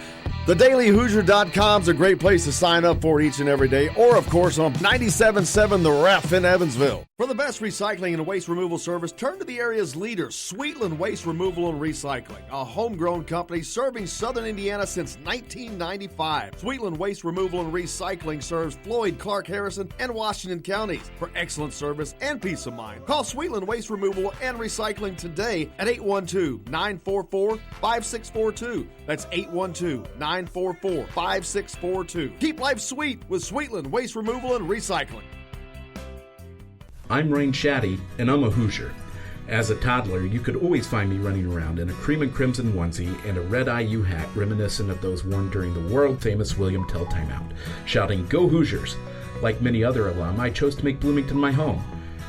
TheDailyHoosier.com is a great place to sign up for each and every day, or, of course, on 97.7 The Ref in Evansville. For the best recycling and waste removal service, turn to the area's leader, Sweetland Waste Removal and Recycling, a homegrown company serving southern Indiana since 1995. Sweetland Waste Removal and Recycling serves Floyd, Clark, Harrison, and Washington counties. For excellent service and peace of mind, call Sweetland Waste Removal and Recycling today at 812-944-5642. That's 812-944-5642. Keep life sweet with Sweetland Waste Removal and Recycling. I'm Rain Shaddy, and I'm a Hoosier. As a toddler, you could always find me running around in a cream and crimson onesie and a red IU hat reminiscent of those worn during the world-famous William Tell timeout, shouting, "Go Hoosiers!" Like many other alum, I chose to make Bloomington my home.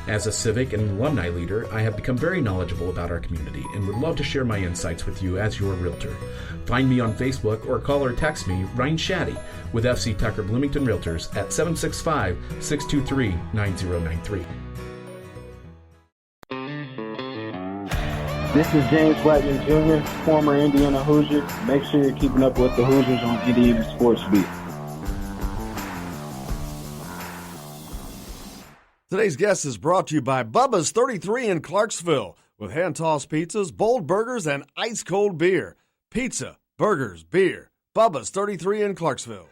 As a civic and alumni leader, I have become very knowledgeable about our community and would love to share my insights with you as your realtor. Find me on Facebook or call or text me, Ryan Shaddy, with FC Tucker Bloomington Realtors at 765-623-9093. This is James Blackman Jr., former Indiana Hoosier. Make sure you're keeping up with the Hoosiers on Indiana Sports Beat. Today's guest is brought to you by Bubba's 33 in Clarksville, with hand-tossed pizzas, bold burgers, and ice-cold beer. Pizza, burgers, beer. Bubba's 33 in Clarksville.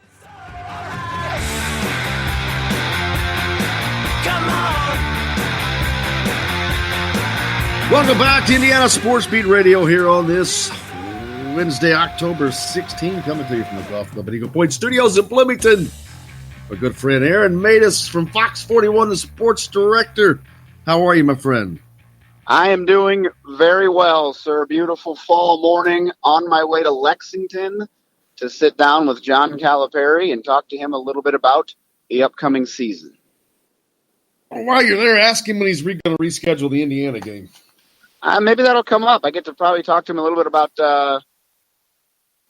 Come on. Welcome back to Indiana Sports Beat Radio here on this Wednesday, October 16, coming to you from the Golf Club at Eagle Point Studios in Bloomington. Our good friend Aaron Matus from Fox 41, the sports director. How are you, my friend? I am doing very well, sir. Beautiful fall morning on my way to Lexington to sit down with John Calipari and talk to him a little bit about the upcoming season. Well, while you're there, ask him when he's going to reschedule the Indiana game. Maybe that'll come up. I get to probably talk to him a little bit about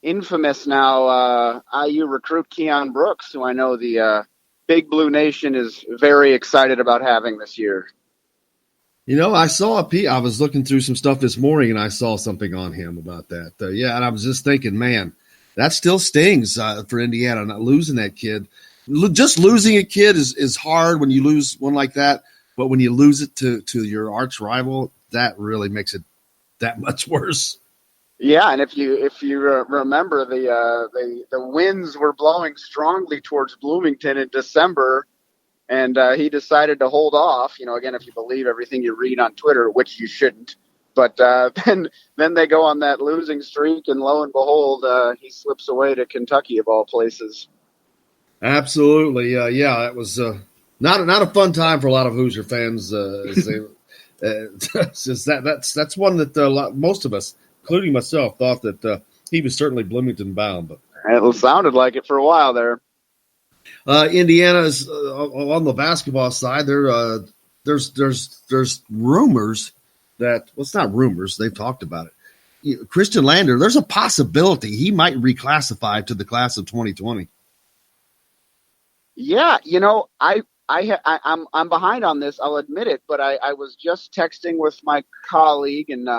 infamous now IU recruit Keon Brooks, who I know the Big Blue Nation is very excited about having this year. You know, I saw I was looking through some stuff this morning, and I saw something on him about that. Yeah, and I was just thinking, man, that still stings for Indiana, not losing that kid. Just losing a kid is hard when you lose one like that, but when you lose it to your arch rival, that really makes it that much worse. Yeah, and if you remember, the winds were blowing strongly towards Bloomington in December, and he decided to hold off. You know, again, if you believe everything you read on Twitter, which you shouldn't. But then they go on that losing streak, and lo and behold, he slips away to Kentucky of all places. Absolutely, yeah, that was not a fun time for a lot of Hoosier fans. That's one that most of us, including myself, thought that he was certainly Bloomington bound. But it sounded like it for a while there. Indiana's on the basketball side. There's rumors that, well, it's not rumors. They've talked about it. Christian Lander, there's a possibility he might reclassify to the class of 2020. Yeah, you know, I'm behind on this. I'll admit it, but I was just texting with my colleague and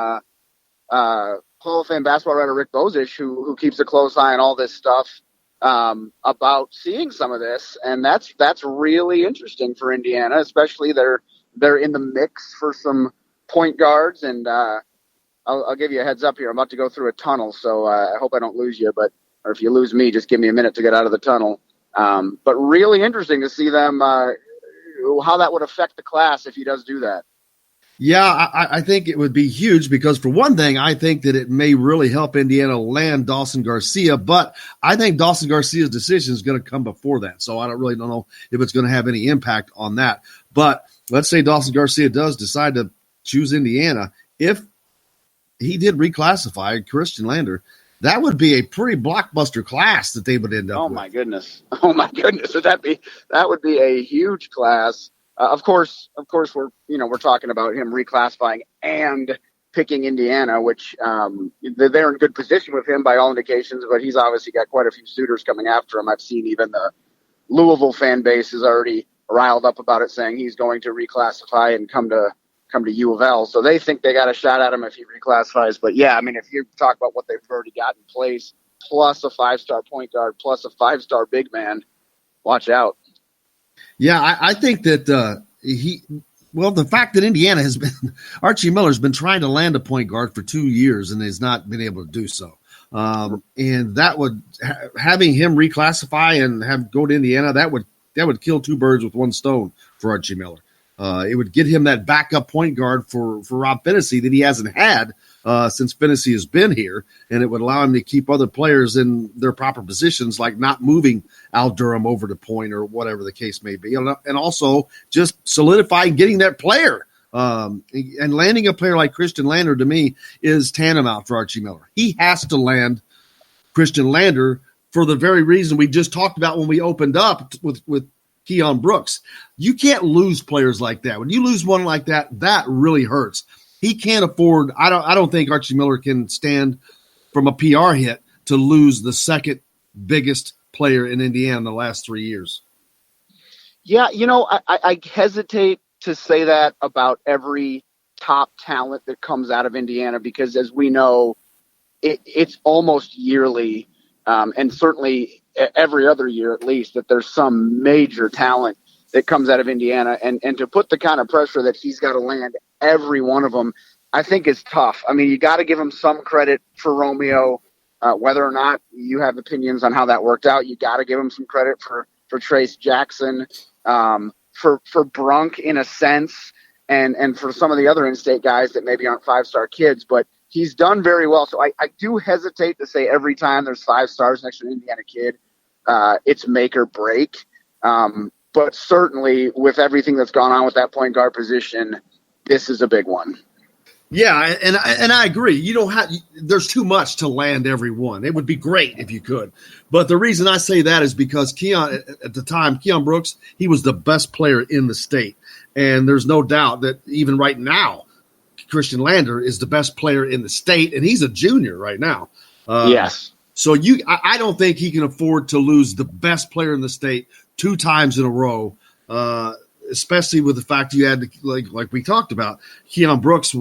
Hall of Fame basketball writer Rick Bozich, who keeps a close eye on all this stuff, about seeing some of this, and that's really interesting for Indiana, especially they're in the mix for some point guards, and I'll give you a heads up here. I'm about to go through a tunnel, so I hope I don't lose you, or if you lose me, just give me a minute to get out of the tunnel. But really interesting to see them, how that would affect the class if he does do that. Yeah, I think it would be huge because, for one thing, I think that it may really help Indiana land Dawson Garcia, but I think Dawson Garcia's decision is going to come before that, so I don't know if it's going to have any impact on that. But let's say Dawson Garcia does decide to choose Indiana. If he did reclassify Christian Lander, that would be a pretty blockbuster class that they would end up with. Oh my goodness. That would be a huge class. Of course, we're talking about him reclassifying and picking Indiana, which they're in good position with him by all indications. But he's obviously got quite a few suitors coming after him. I've seen even Louisville fan base is already riled up about it, saying he's going to reclassify and come to U of L. So they think they got a shot at him if he reclassifies. But yeah, I mean, if you talk about what they've already got in place, plus a 5-star point guard, plus a 5-star big man, watch out. Yeah, I think that the fact that Indiana has been, Archie Miller's been trying to land a point guard for 2 years and has not been able to do so. And that would, having him reclassify and go to Indiana, that would kill two birds with one stone for Archie Miller. It would get him that backup point guard for Rob Phinisee that he hasn't had since Phinisee has been here, and it would allow him to keep other players in their proper positions, like not moving Al Durham over to point or whatever the case may be, and also just solidifying getting that player. And landing a player like Christian Lander, to me, is tantamount for Archie Miller. He has to land Christian Lander for the very reason we just talked about when we opened up with Keon Brooks. You can't lose players like that. When you lose one like that, that really hurts. He can't afford. I don't think Archie Miller can stand from a PR hit to lose the second biggest player in Indiana in the last 3 years. Yeah, I hesitate to say that about every top talent that comes out of Indiana, because as we know, it's almost yearly, and certainly every other year at least, that there's some major talent that comes out of Indiana, and to put the kind of pressure that he's got to land every one of them, I think is tough. I mean, you got to give him some credit for Romeo, whether or not you have opinions on how that worked out. You got to give him some credit for Trace Jackson, for Brunk in a sense, and for some of the other in-state guys that maybe aren't 5-star kids, but he's done very well. So I do hesitate to say every time there's 5 stars next to an Indiana kid, it's make or break. But certainly with everything that's gone on with that point guard position, this is a big one. Yeah, and I agree. You don't have. There's too much to land every one. It would be great if you could, but the reason I say that is because Keon, at the time, Keon Brooks, he was the best player in the state, and there's no doubt that even right now, Christian Lander is the best player in the state, and he's a junior right now. Yes. So I don't think he can afford to lose the best player in the state 2 times in a row. Especially with the fact you had, like we talked about, Keon Brooks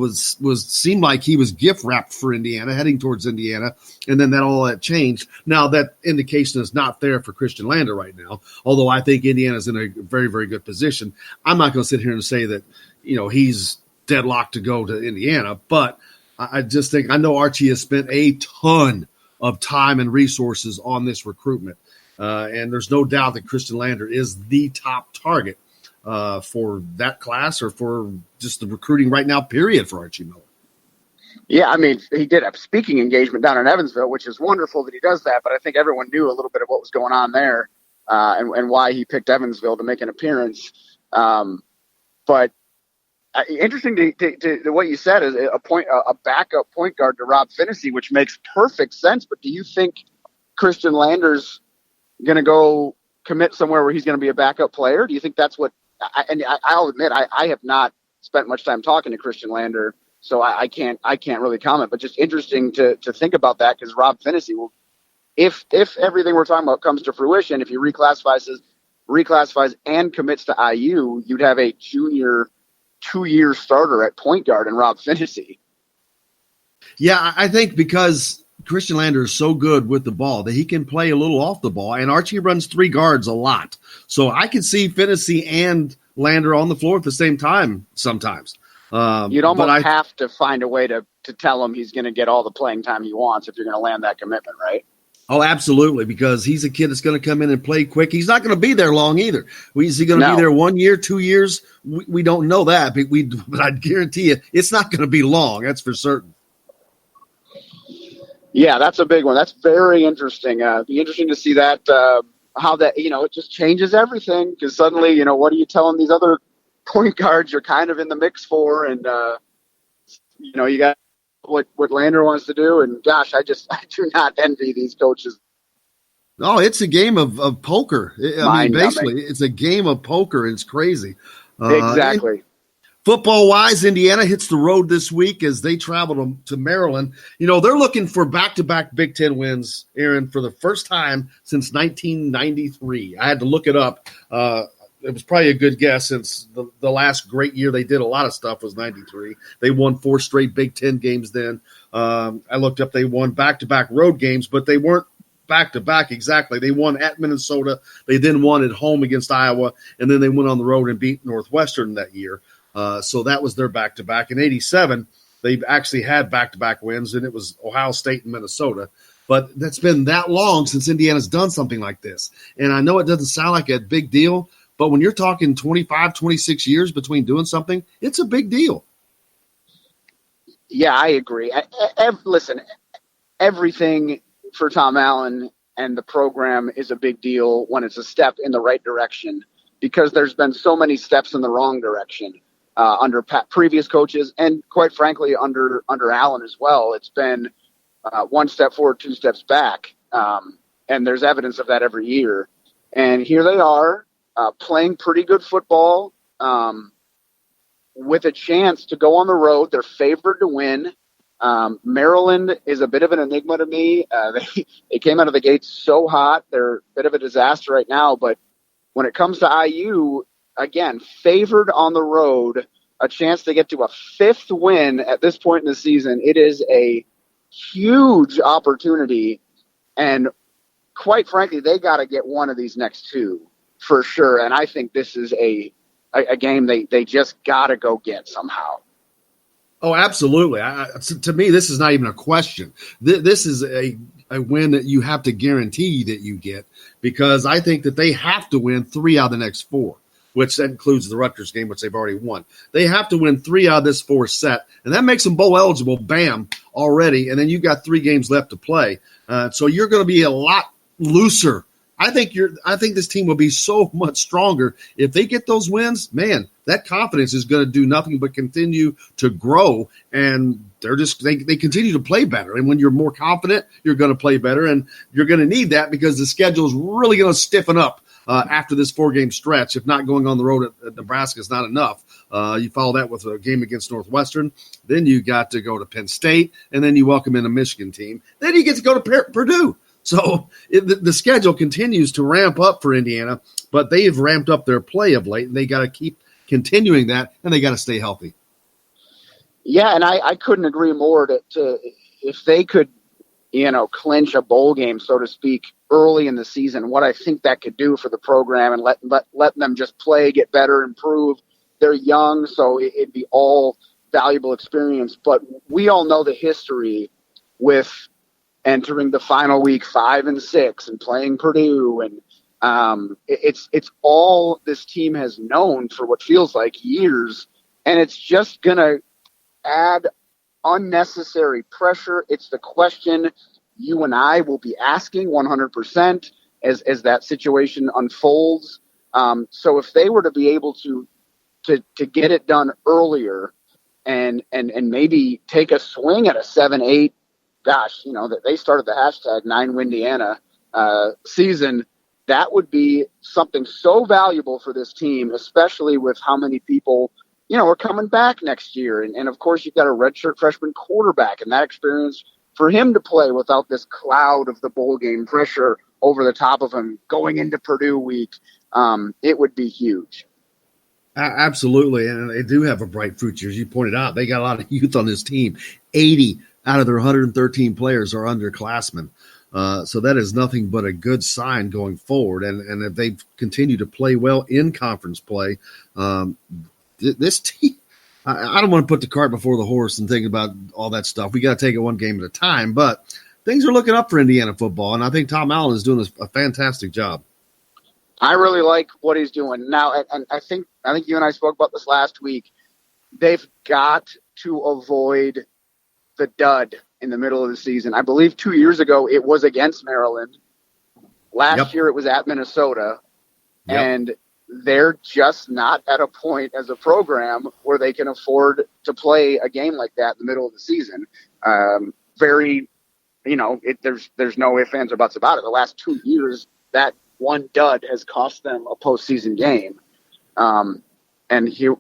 seemed like he was gift wrapped for Indiana, heading towards Indiana, and then all that changed. Now that indication is not there for Christian Lander right now, although I think Indiana's in a very, very good position. I'm not going to sit here and say that he's deadlocked to go to Indiana, but I just think I know Archie has spent a ton of time and resources on this recruitment, and there's no doubt that Christian Lander is the top target for that class or for just the recruiting right now, period, for Archie Miller. Yeah, I mean, he did a speaking engagement down in Evansville, which is wonderful that he does that, but I think everyone knew a little bit of what was going on there and why he picked Evansville to make an appearance. But interesting to what you said is a backup point guard to Rob Phinisee, which makes perfect sense. But do you think Christian Lander's going to go commit somewhere where he's going to be a backup player? Do you think that's what? I'll admit I have not spent much time talking to Christian Lander, so I can't really comment. But just interesting to think about that, because Rob Phinisee will, if everything we're talking about comes to fruition, if he reclassifies and commits to IU, you'd have a junior 2-year starter at point guard in Rob Phinisee. Yeah, I think because Christian Lander is so good with the ball that he can play a little off the ball, and Archie runs 3 guards a lot. So I can see Phinisee and Lander on the floor at the same time sometimes. You'd almost have to find a way to tell him he's going to get all the playing time he wants if you're going to land that commitment, right? Oh, absolutely, because he's a kid that's going to come in and play quick. He's not going to be there long either. Is he going to be there 1 year, 2 years? We don't know that, but I guarantee you it's not going to be long. That's for certain. Yeah, that's a big one. That's very interesting. Be interesting to see that, how that, it just changes everything, because suddenly, what are you telling these other point guards you're kind of in the mix for? And, you got what Lander wants to do. And gosh, I do not envy these coaches. No, it's a game of poker. I mean, basically, it's a game of poker. And it's crazy. Exactly. Football-wise, Indiana hits the road this week as they travel to Maryland. You know, they're looking for back-to-back Big Ten wins, Aaron, for the first time since 1993. I had to look it up. It was probably a good guess since the last great year they did a lot of stuff was 93. They won 4 straight Big Ten games then. I looked up, they won back-to-back road games, but they weren't back-to-back exactly. They won at Minnesota. They then won at home against Iowa, and then they went on the road and beat Northwestern that year. So that was their back-to-back. In 87, they actually had back-to-back wins, and it was Ohio State and Minnesota. But that's been that long since Indiana's done something like this. And I know it doesn't sound like a big deal, but when you're talking 25, 26 years between doing something, it's a big deal. Yeah, I agree. Listen, everything for Tom Allen and the program is a big deal when it's a step in the right direction, because there's been so many steps in the wrong direction under previous coaches, and quite frankly, under Allen as well. It's been 1 step forward, 2 steps back, and there's evidence of that every year. And here they are playing pretty good football with a chance to go on the road. They're favored to win. Maryland is a bit of an enigma to me. They came out of the gates so hot. They're a bit of a disaster right now, but when it comes to IU, again, favored on the road, a chance to get to a 5th win at this point in the season. It is a huge opportunity, and quite frankly, they got to get one of these next 2 for sure. And I think this is a game they just got to go get somehow. Oh, absolutely. To me, this is not even a question. This is a win that you have to guarantee that you get, because I think that they have to win 3 out of the next 4, which that includes the Rutgers game, which they've already won. They have to win 3 out of this 4 set, and that makes them bowl eligible, bam, already, and then you've got 3 games left to play. So you're going to be a lot looser. I think this team will be so much stronger if they get those wins. Man, that confidence is going to do nothing but continue to grow, and they continue to play better. And when you're more confident, you're going to play better, and you're going to need that because the schedule is really going to stiffen up after this 4-game stretch. If not going on the road at Nebraska is not enough. You follow that with a game against Northwestern. Then you got to go to Penn State, and then you welcome in a Michigan team. Then you get to go to Purdue. So the schedule continues to ramp up for Indiana, but they've ramped up their play of late, and they got to keep continuing that, and they got to stay healthy. Yeah, and I couldn't agree more to if they could, clinch a bowl game, so to speak, early in the season, what I think that could do for the program, and let them just play, get better, improve. They're young, so it'd be all valuable experience. But we all know the history with entering the final week 5 and 6 and playing Purdue, and it's all this team has known for what feels like years, and it's just gonna add unnecessary pressure. It's the question you and I will be asking 100% as that situation unfolds. So if they were to be able to get it done earlier and maybe take a swing at a 7-8, gosh, that they started the hashtag 9windiana season, that would be something so valuable for this team, especially with how many people, are coming back next year. And of course, you've got a redshirt freshman quarterback, and that experience for him to play without this cloud of the bowl game pressure over the top of him going into Purdue week, it would be huge. Absolutely, and they do have a bright future. As you pointed out, they got a lot of youth on this team. 80 out of their 113 players are underclassmen. So that is nothing but a good sign going forward. And if they continue to play well in conference play, this team, I don't want to put the cart before the horse and think about all that stuff. We got to take it one game at a time, but things are looking up for Indiana football, and I think Tom Allen is doing a fantastic job. I really like what he's doing now, and I think you and I spoke about this last week. They've got to avoid the dud in the middle of the season. I believe 2 years ago it was against Maryland. Last year it was at Minnesota, and they're just not at a point as a program where they can afford to play a game like that in the middle of the season. There's no ifs, ands, or buts about it. The last 2 years, that one dud has cost them a postseason game. here,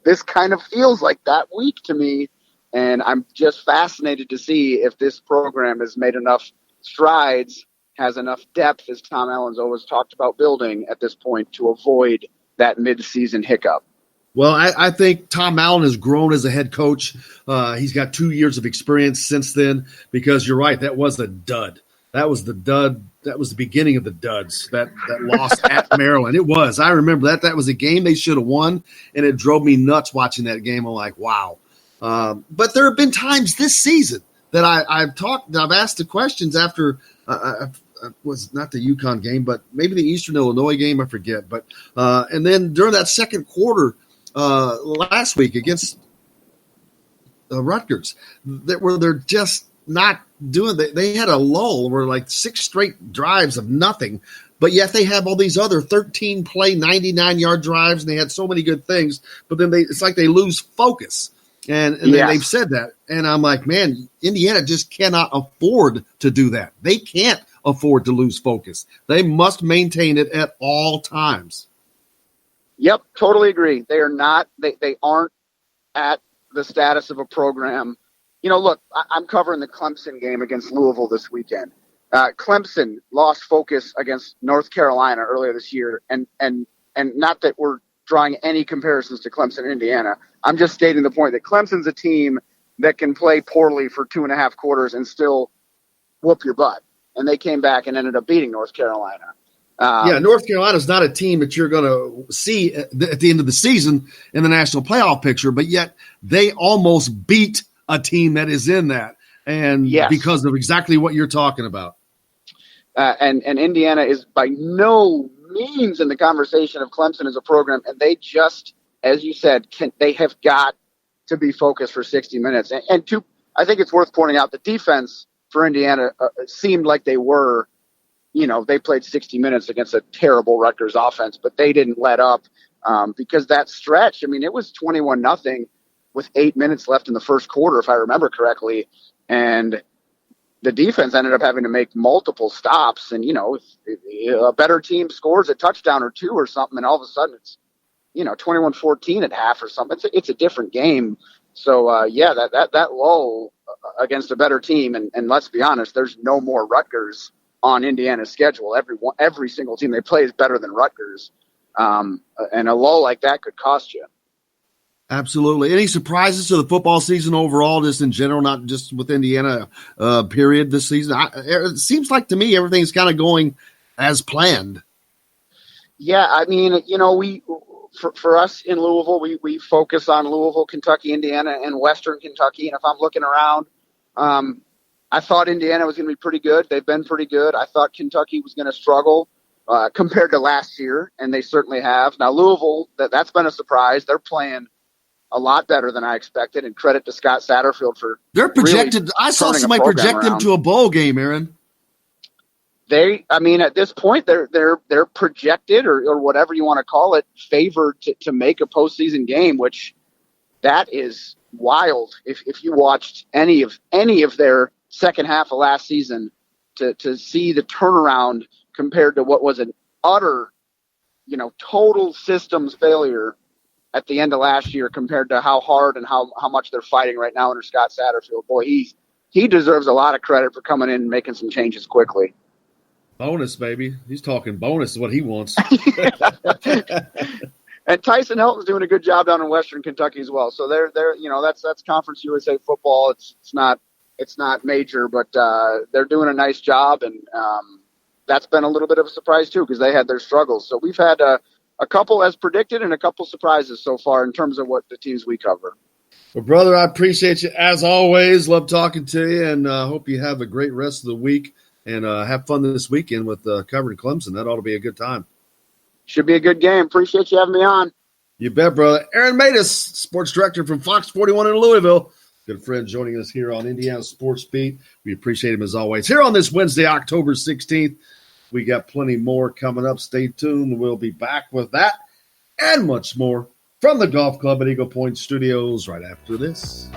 this kind of feels like that week to me. And I'm just fascinated to see if this program has made enough strides, has enough depth, as Tom Allen's always talked about building at this point, to avoid that midseason hiccup. Well, I think Tom Allen has grown as a head coach. He's got 2 years of experience since then, because you're right, that was a dud. That was the dud. That was the beginning of the duds, that loss at Maryland. It was. I remember that. That was a game they should have won, and it drove me nuts watching that game. I'm like, wow. But there have been times this season that I've asked the questions after was not the UConn game, but maybe the Eastern Illinois game, I forget. But and then during that second quarter last week against Rutgers, where they're just not doing. They had a lull where like 6 straight drives of nothing, but yet they have all these other 13-play, 99-yard drives, and they had so many good things. But then it's like they lose focus. And then they've said that. And I'm like, man, Indiana just cannot afford to do that. They can't afford to lose focus. They must maintain it at all times. Yep, totally agree. They are not. They aren't at the status of a program. Look, I'm covering the Clemson game against Louisville this weekend. Clemson lost focus against North Carolina earlier this year. And not that we're drawing any comparisons to Clemson and Indiana. I'm just stating the point that Clemson's a team that can play poorly for 2.5 quarters and still whoop your butt. And they came back and ended up beating North Carolina. North Carolina's not a team that you're going to see at the end of the season in the national playoff picture, but yet they almost beat a team that is in that. And because of exactly what you're talking about. And Indiana is by no means in the conversation of Clemson as a program, and they just, as you said, they have got to be focused for 60 minutes. And I think it's worth pointing out the defense for Indiana seemed like they were, they played 60 minutes against a terrible Rutgers offense, but they didn't let up because that stretch, it was 21-0 with 8 minutes left in the first quarter, if I remember correctly. And the defense ended up having to make multiple stops. And, if a better team scores a touchdown or two or something, and all of a sudden it's, 21-14 at half or something. It's a different game. So, that lull against a better team. And let's be honest, there's no more Rutgers on Indiana's schedule. Every single team they play is better than Rutgers. And a lull like that could cost you. Absolutely. Any surprises to the football season overall, just in general, not just with Indiana, period, this season? It seems like to me everything's kind of going as planned. Yeah, for us in Louisville, we focus on Louisville, Kentucky, Indiana, and Western Kentucky. And if I'm looking around, I thought Indiana was going to be pretty good. They've been pretty good. I thought Kentucky was going to struggle compared to last year, and they certainly have. Now, Louisville, that's been a surprise. They're playing a lot better than I expected, and credit to Scott Satterfield for they're projected. Really I saw somebody project them to a bowl game, Aaron. At this point, they're projected or whatever you want to call it, favored to make a postseason game, which that is wild. If you watched any of their second half of last season, to see the turnaround compared to what was an utter, total systems failure at the end of last year compared to how hard and how much they're fighting right now under Scott Satterfield. Boy, he deserves a lot of credit for coming in and making some changes quickly. Bonus, baby. He's talking bonus is what he wants. And Tyson Helton's doing a good job down in Western Kentucky as well. So they're that's Conference USA football. It's not major, but they're doing a nice job, and that's been a little bit of a surprise too because they had their struggles. So we've had a couple as predicted and a couple surprises so far in terms of what the teams we cover. Well, brother, I appreciate you as always. Love talking to you, and hope you have a great rest of the week and have fun this weekend with covering Clemson. That ought to be a good time. Should be a good game. Appreciate you having me on. You bet, brother. Aaron Matus, sports director from Fox 41 in Louisville. Good friend joining us here on Indiana Sports Beat. We appreciate him as always. Here on this Wednesday, October 16th, we got plenty more coming up. Stay tuned. We'll be back with that and much more from the Golf Club at Eagle Point Studios right after this.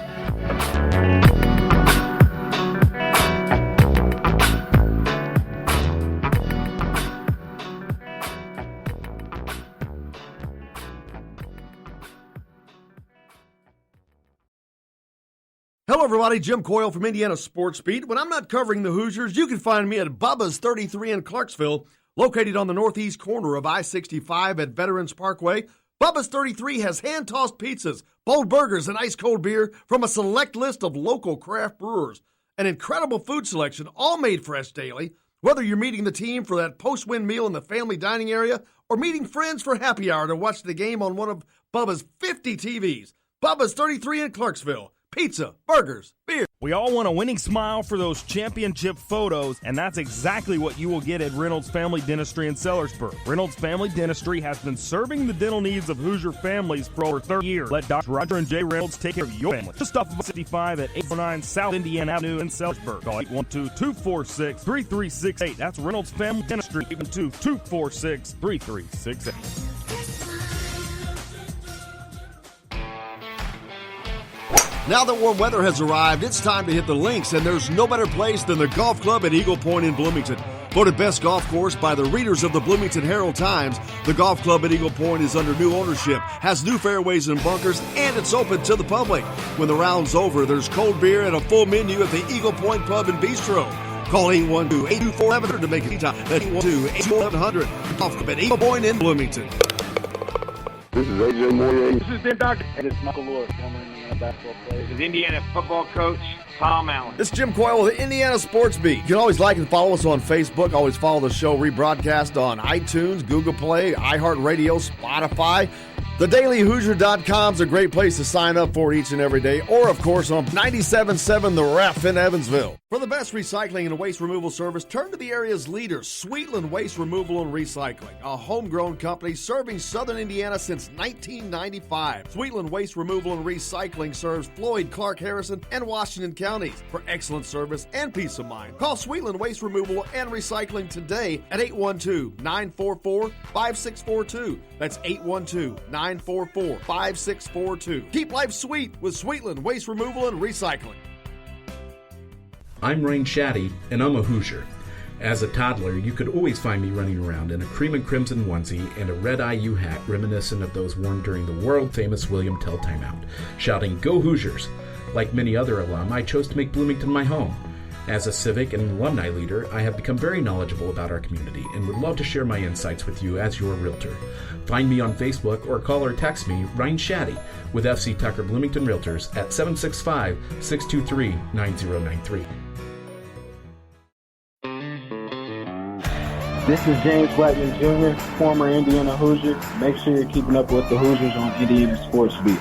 everybody. Jim Coyle from Indiana Sports Beat. When I'm not covering the Hoosiers, you can find me at Bubba's 33 in Clarksville, located on the northeast corner of I-65 at Veterans Parkway. Bubba's 33 has hand-tossed pizzas, bold burgers, and ice-cold beer from a select list of local craft brewers. An incredible food selection, all made fresh daily. Whether you're meeting the team for that post-win meal in the family dining area or meeting friends for happy hour to watch the game on one of Bubba's 50 TVs. Bubba's 33 in Clarksville. Pizza, burgers, beer. We all want a winning smile for those championship photos, and that's exactly what you will get at Reynolds Family Dentistry in Sellersburg. Reynolds Family Dentistry has been serving the dental needs of Hoosier families for over 30 years. Let Dr. Roger and Jay Reynolds take care of your family. Just off of 65 at 809 South Indiana Avenue in Sellersburg. Call 812-246-3368. That's Reynolds Family Dentistry, 812-246-3368. Now that warm weather has arrived, it's time to hit the links, and there's no better place than the golf club at Eagle Point in Bloomington. Voted best golf course by the readers of the Bloomington Herald-Times, the golf club at Eagle Point is under new ownership, has new fairways and bunkers, and it's open to the public. When the round's over, there's cold beer and a full menu at the Eagle Point Pub and Bistro. Call 812-824-1100 to make it time. That's 812-824-1100. Golf club at Eagle Point in Bloomington. This is AJ Moyer. This is Ben Doctor. And it's Michael Lord, former Indiana basketball player. This is Indiana football coach Tom Allen. This is Jim Coyle with the Indiana Sports Beat. You can always like and follow us on Facebook. Always follow the show rebroadcast on iTunes, Google Play, iHeartRadio, Spotify. TheDailyHoosier.com is a great place to sign up for each and every day. Or, of course, on 97.7 The Ref in Evansville. For the best recycling and waste removal service, turn to the area's leader, Sweetland Waste Removal and Recycling, a homegrown company serving southern Indiana since 1995. Sweetland Waste Removal and Recycling serves Floyd, Clark, Harrison, and Washington counties. For excellent service and peace of mind, call Sweetland Waste Removal and Recycling today at 812-944-5642. That's 812-944-5642. Keep life sweet with Sweetland Waste Removal and Recycling. I'm Rain Shaddy, and I'm a Hoosier. As a toddler, you could always find me running around in a cream and crimson onesie and a red IU hat reminiscent of those worn during the world-famous William Tell timeout, shouting, "Go Hoosiers!" Like many other alum, I chose to make Bloomington my home. As a civic and alumni leader, I have become very knowledgeable about our community and would love to share my insights with you as your realtor. Find me on Facebook or call or text me, Ryan Shaddy, with FC Tucker Bloomington Realtors at 765-623-9093. This is James Blackman Jr., former Indiana Hoosier. Make sure you're keeping up with the Hoosiers on Indiana Sports Beat.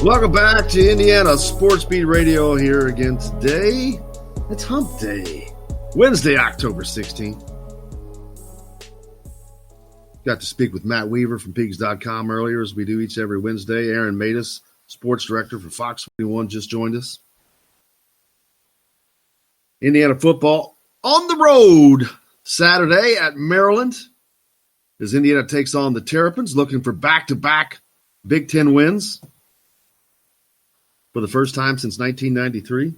Welcome back to Indiana Sports Beat Radio here again today. It's Hump Day, Wednesday, October 16th. Got to speak with Matt Weaver from Pigs.com earlier, as we do each every Wednesday. Aaron Matus, sports director for Fox 21, just joined us. Indiana football on the road Saturday at Maryland as Indiana takes on the Terrapins, looking for back-to-back Big Ten wins for the first time since 1993.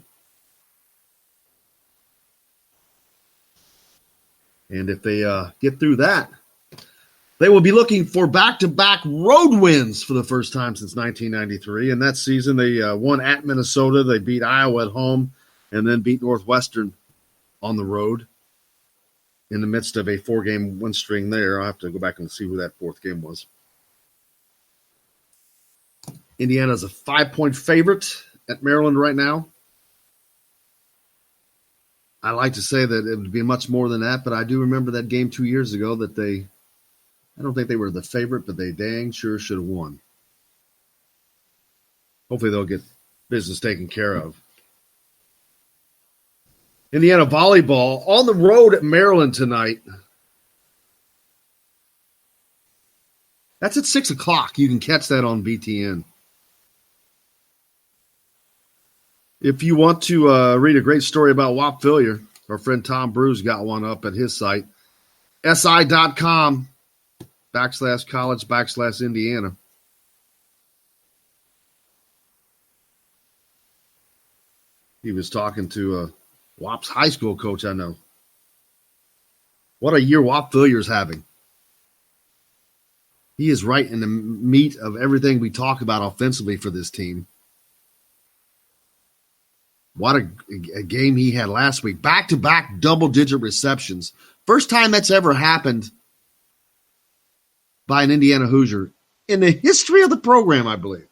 And if they get through that, they will be looking for back-to-back road wins for the first time since 1993. And that season, they won at Minnesota. They beat Iowa at home and then beat Northwestern on the road in the midst of a four-game win string there. I'll have to go back and see who that fourth game was. Indiana's a 5-point favorite at Maryland right now. I like to say that it would be much more than that, but I do remember that game 2 years ago that I don't think they were the favorite, but they dang sure should have won. Hopefully they'll get business taken care of. Indiana volleyball on the road at Maryland tonight. That's at 6 o'clock. You can catch that on BTN. If you want to read a great story about Wap Fillier, our friend Tom Bruce got one up at his site, si.com/college/Indiana. He was talking to Wap's high school coach, I know. What a year Whop Fillier's having. He is right in the meat of everything we talk about offensively for this team. What a game he had last week. Back-to-back double-digit receptions. First time that's ever happened by an Indiana Hoosier in the history of the program, I believe.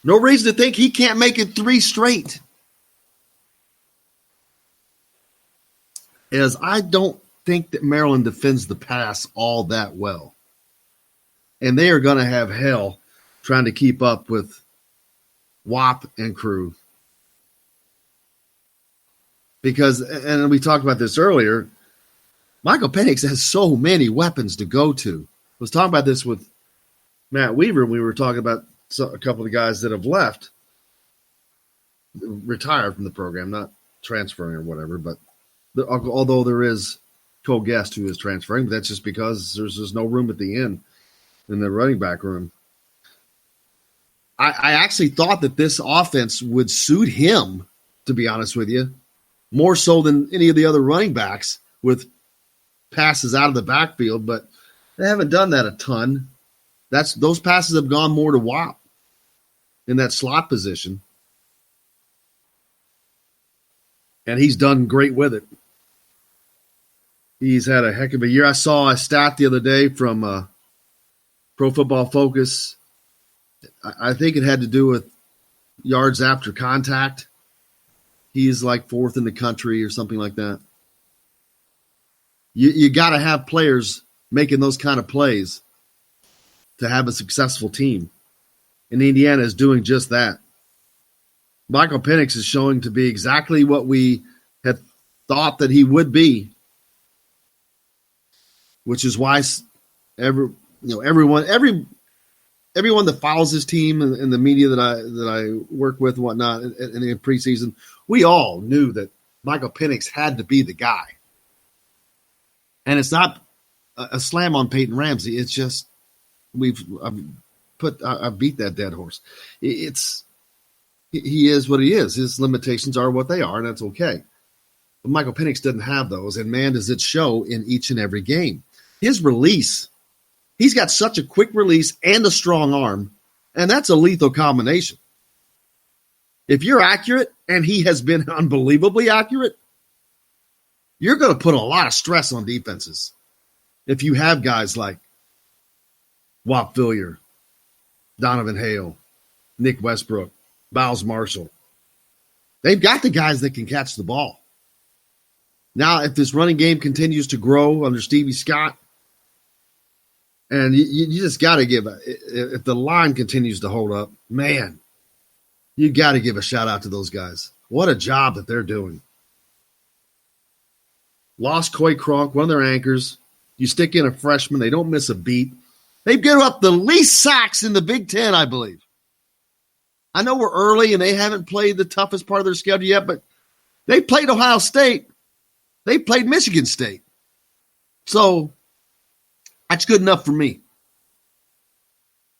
No reason to think he can't make it 3 straight. As I don't think that Maryland defends the pass all that well. And they are going to have hell trying to keep up with Whop and crew. Because, and we talked about this earlier, Michael Penix has so many weapons to go to. I was talking about this with Matt Weaver when we were talking about a couple of the guys that have left, retired from the program, not transferring or whatever, but although there is Cole Guest who is transferring, but that's just because there's no room at the end in the running back room. I actually thought that this offense would suit him, to be honest with you, more so than any of the other running backs with passes out of the backfield, but they haven't done that a ton. Those passes have gone more to Whop in that slot position. And he's done great with it. He's had a heck of a year. I saw a stat the other day from Pro Football Focus. I think it had to do with yards after contact. He's like 4th in the country or something like that. You got to have players making those kind of plays to have a successful team. And Indiana is doing just that. Michael Penix is showing to be exactly what we had thought that he would be, which is why everyone that follows this team and the media that I work with and whatnot in the preseason, we all knew that Michael Penix had to be the guy. And it's not a slam on Peyton Ramsey. It's just I beat that dead horse. He is what he is. His limitations are what they are, and that's okay. But Michael Penix doesn't have those, and man, does it show in each and every game. His release, he's got such a quick release and a strong arm, and that's a lethal combination. If you're accurate, and he has been unbelievably accurate, you're going to put a lot of stress on defenses if you have guys like Whop Fillier, Donovan Hale, Nick Westbrook, Miles Marshall. They've got the guys that can catch the ball. Now, if this running game continues to grow under Stevie Scott, and you just got to if the line continues to hold up, man, you got to give a shout out to those guys. What a job that they're doing. Lost Coy Cronk, one of their anchors. You stick in a freshman, they don't miss a beat. They've given up the least sacks in the Big Ten, I believe. I know we're early and they haven't played the toughest part of their schedule yet, but they played Ohio State. They played Michigan State. So that's good enough for me.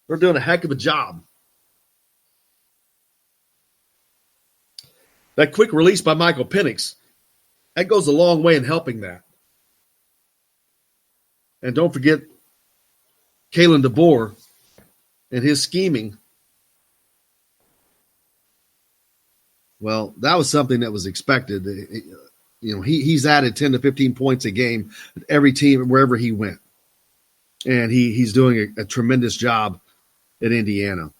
They're doing a heck of a job. That quick release by Michael Penix, that goes a long way in helping that. And don't forget Kalen DeBoer and his scheming. Well, that was something that was expected. He's added 10 to 15 points a game at every team wherever he went. And he's doing a tremendous job at Indiana.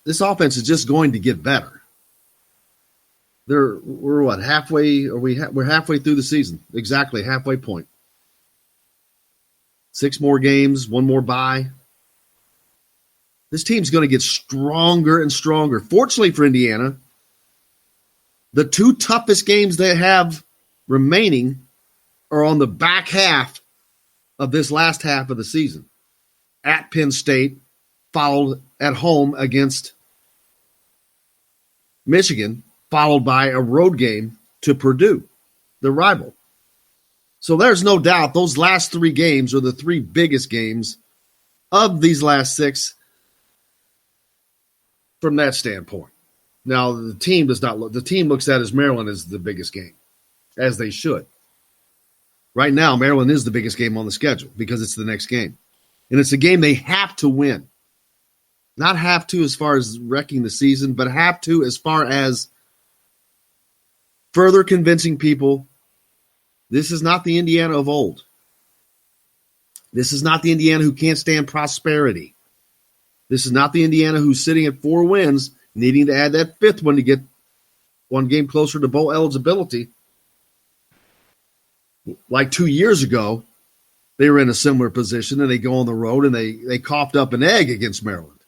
This offense is just going to get better. We're what, halfway? We're halfway through the season. Exactly, halfway point. 6 more games, 1 more bye. This team's going to get stronger and stronger. Fortunately for Indiana, the 2 toughest games they have remaining are on the back half of this last half of the season. At Penn State, followed at home against Michigan, followed by a road game to Purdue, the rival. So there's no doubt those last 3 games are the 3 biggest games of these last 6 from that standpoint. Now the team does not look. The team looks at as Maryland as the biggest game, as they should. Right now, Maryland is the biggest game on the schedule because it's the next game, and it's a game they have to win. Not have to as far as wrecking the season, but have to as far as further convincing people this is not the Indiana of old. This is not the Indiana who can't stand prosperity. This is not the Indiana who's sitting at 4 wins, needing to add that 5th one to get one game closer to bowl eligibility. Like 2 years ago, they were in a similar position, and they go on the road, and they coughed up an egg against Maryland.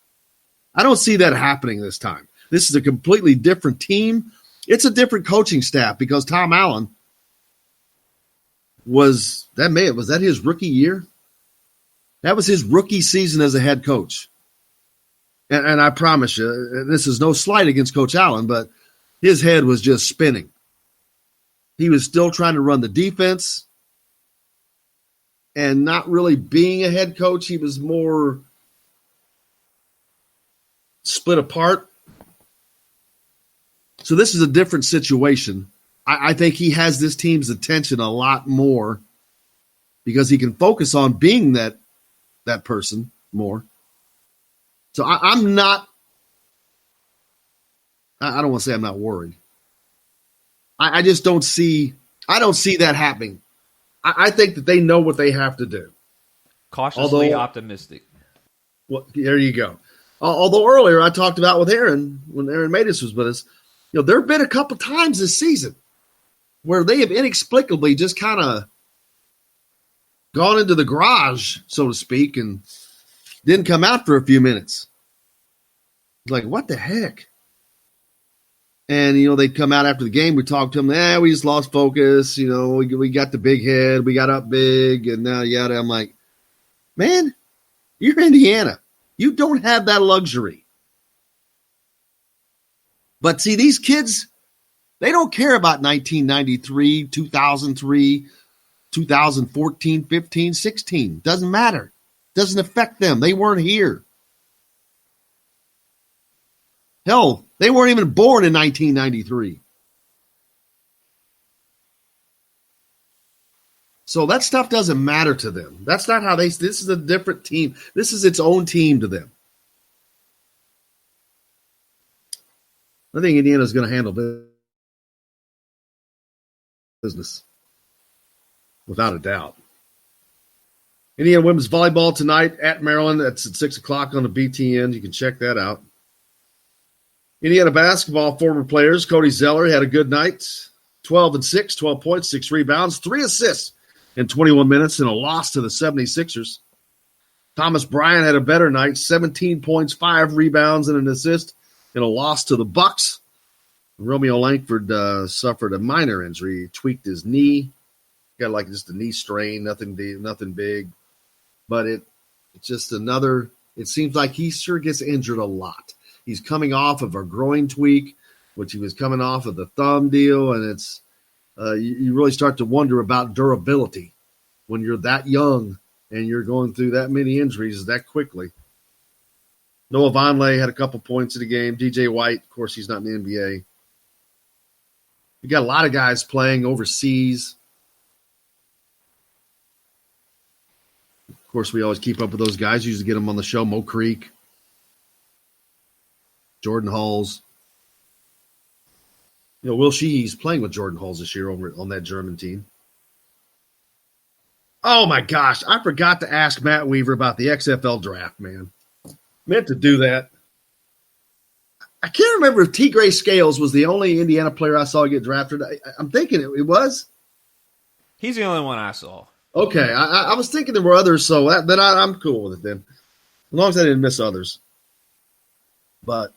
I don't see that happening this time. This is a completely different team. It's a different coaching staff because Tom Allen was that his rookie year? That was his rookie season as a head coach. And I promise you, this is no slight against Coach Allen, but his head was just spinning. He was still trying to run the defense and not really being a head coach. He was more split apart. So this is a different situation. I think he has this team's attention a lot more because he can focus on being that person more. So I'm not – I don't want to say I'm not worried. I just don't see – I don't see that happening. I think that they know what they have to do. Cautiously optimistic. Well, there you go. Although earlier I talked about with Aaron, when Aaron Matus was with us, there have been a couple times this season where they have inexplicably just kind of gone into the garage, so to speak, and didn't come out for a few minutes. Like, what the heck? And, they'd come out after the game. We talked to them. We just lost focus. We got the big head. We got up big. And now, yada. I'm like, man, you're Indiana. You don't have that luxury. But see, these kids, they don't care about 1993, 2003, 2014, 15, 16. Doesn't matter. Doesn't affect them. They weren't here. Hell, they weren't even born in 1993. So that stuff doesn't matter to them. That's not how this is a different team. This is its own team to them. I think Indiana's going to handle business. Without a doubt. Indiana women's volleyball tonight at Maryland. That's at 6 o'clock on the BTN. You can check that out. Indiana basketball former players. Cody Zeller had a good night. 12-6, 12 points, 6 rebounds, 3 assists in 21 minutes in a loss to the 76ers. Thomas Bryant had a better night. 17 points, 5 rebounds, and an assist in a loss to the Bucks. Romeo Langford suffered a minor injury. He tweaked his knee. Got just a knee strain, nothing big. But it's just another – it seems like he sure gets injured a lot. He's coming off of a groin tweak, which he was coming off of the thumb deal, and it's you really start to wonder about durability when you're that young and you're going through that many injuries that quickly. Noah Vonleh had a couple points in the game. DJ White, of course, he's not in the NBA. You got a lot of guys playing overseas. Of course, we always keep up with those guys. Usually get them on the show. Mo Creek, Jordan Hulls. Will Sheehy's playing with Jordan Hulls this year over on that German team. Oh, my gosh. I forgot to ask Matt Weaver about the XFL draft, man. Meant to do that. I can't remember if T. Gray Scales was the only Indiana player I saw get drafted. I'm thinking it was. He's the only one I saw. Okay. I was thinking there were others, so I'm cool with it then. As long as I didn't miss others. But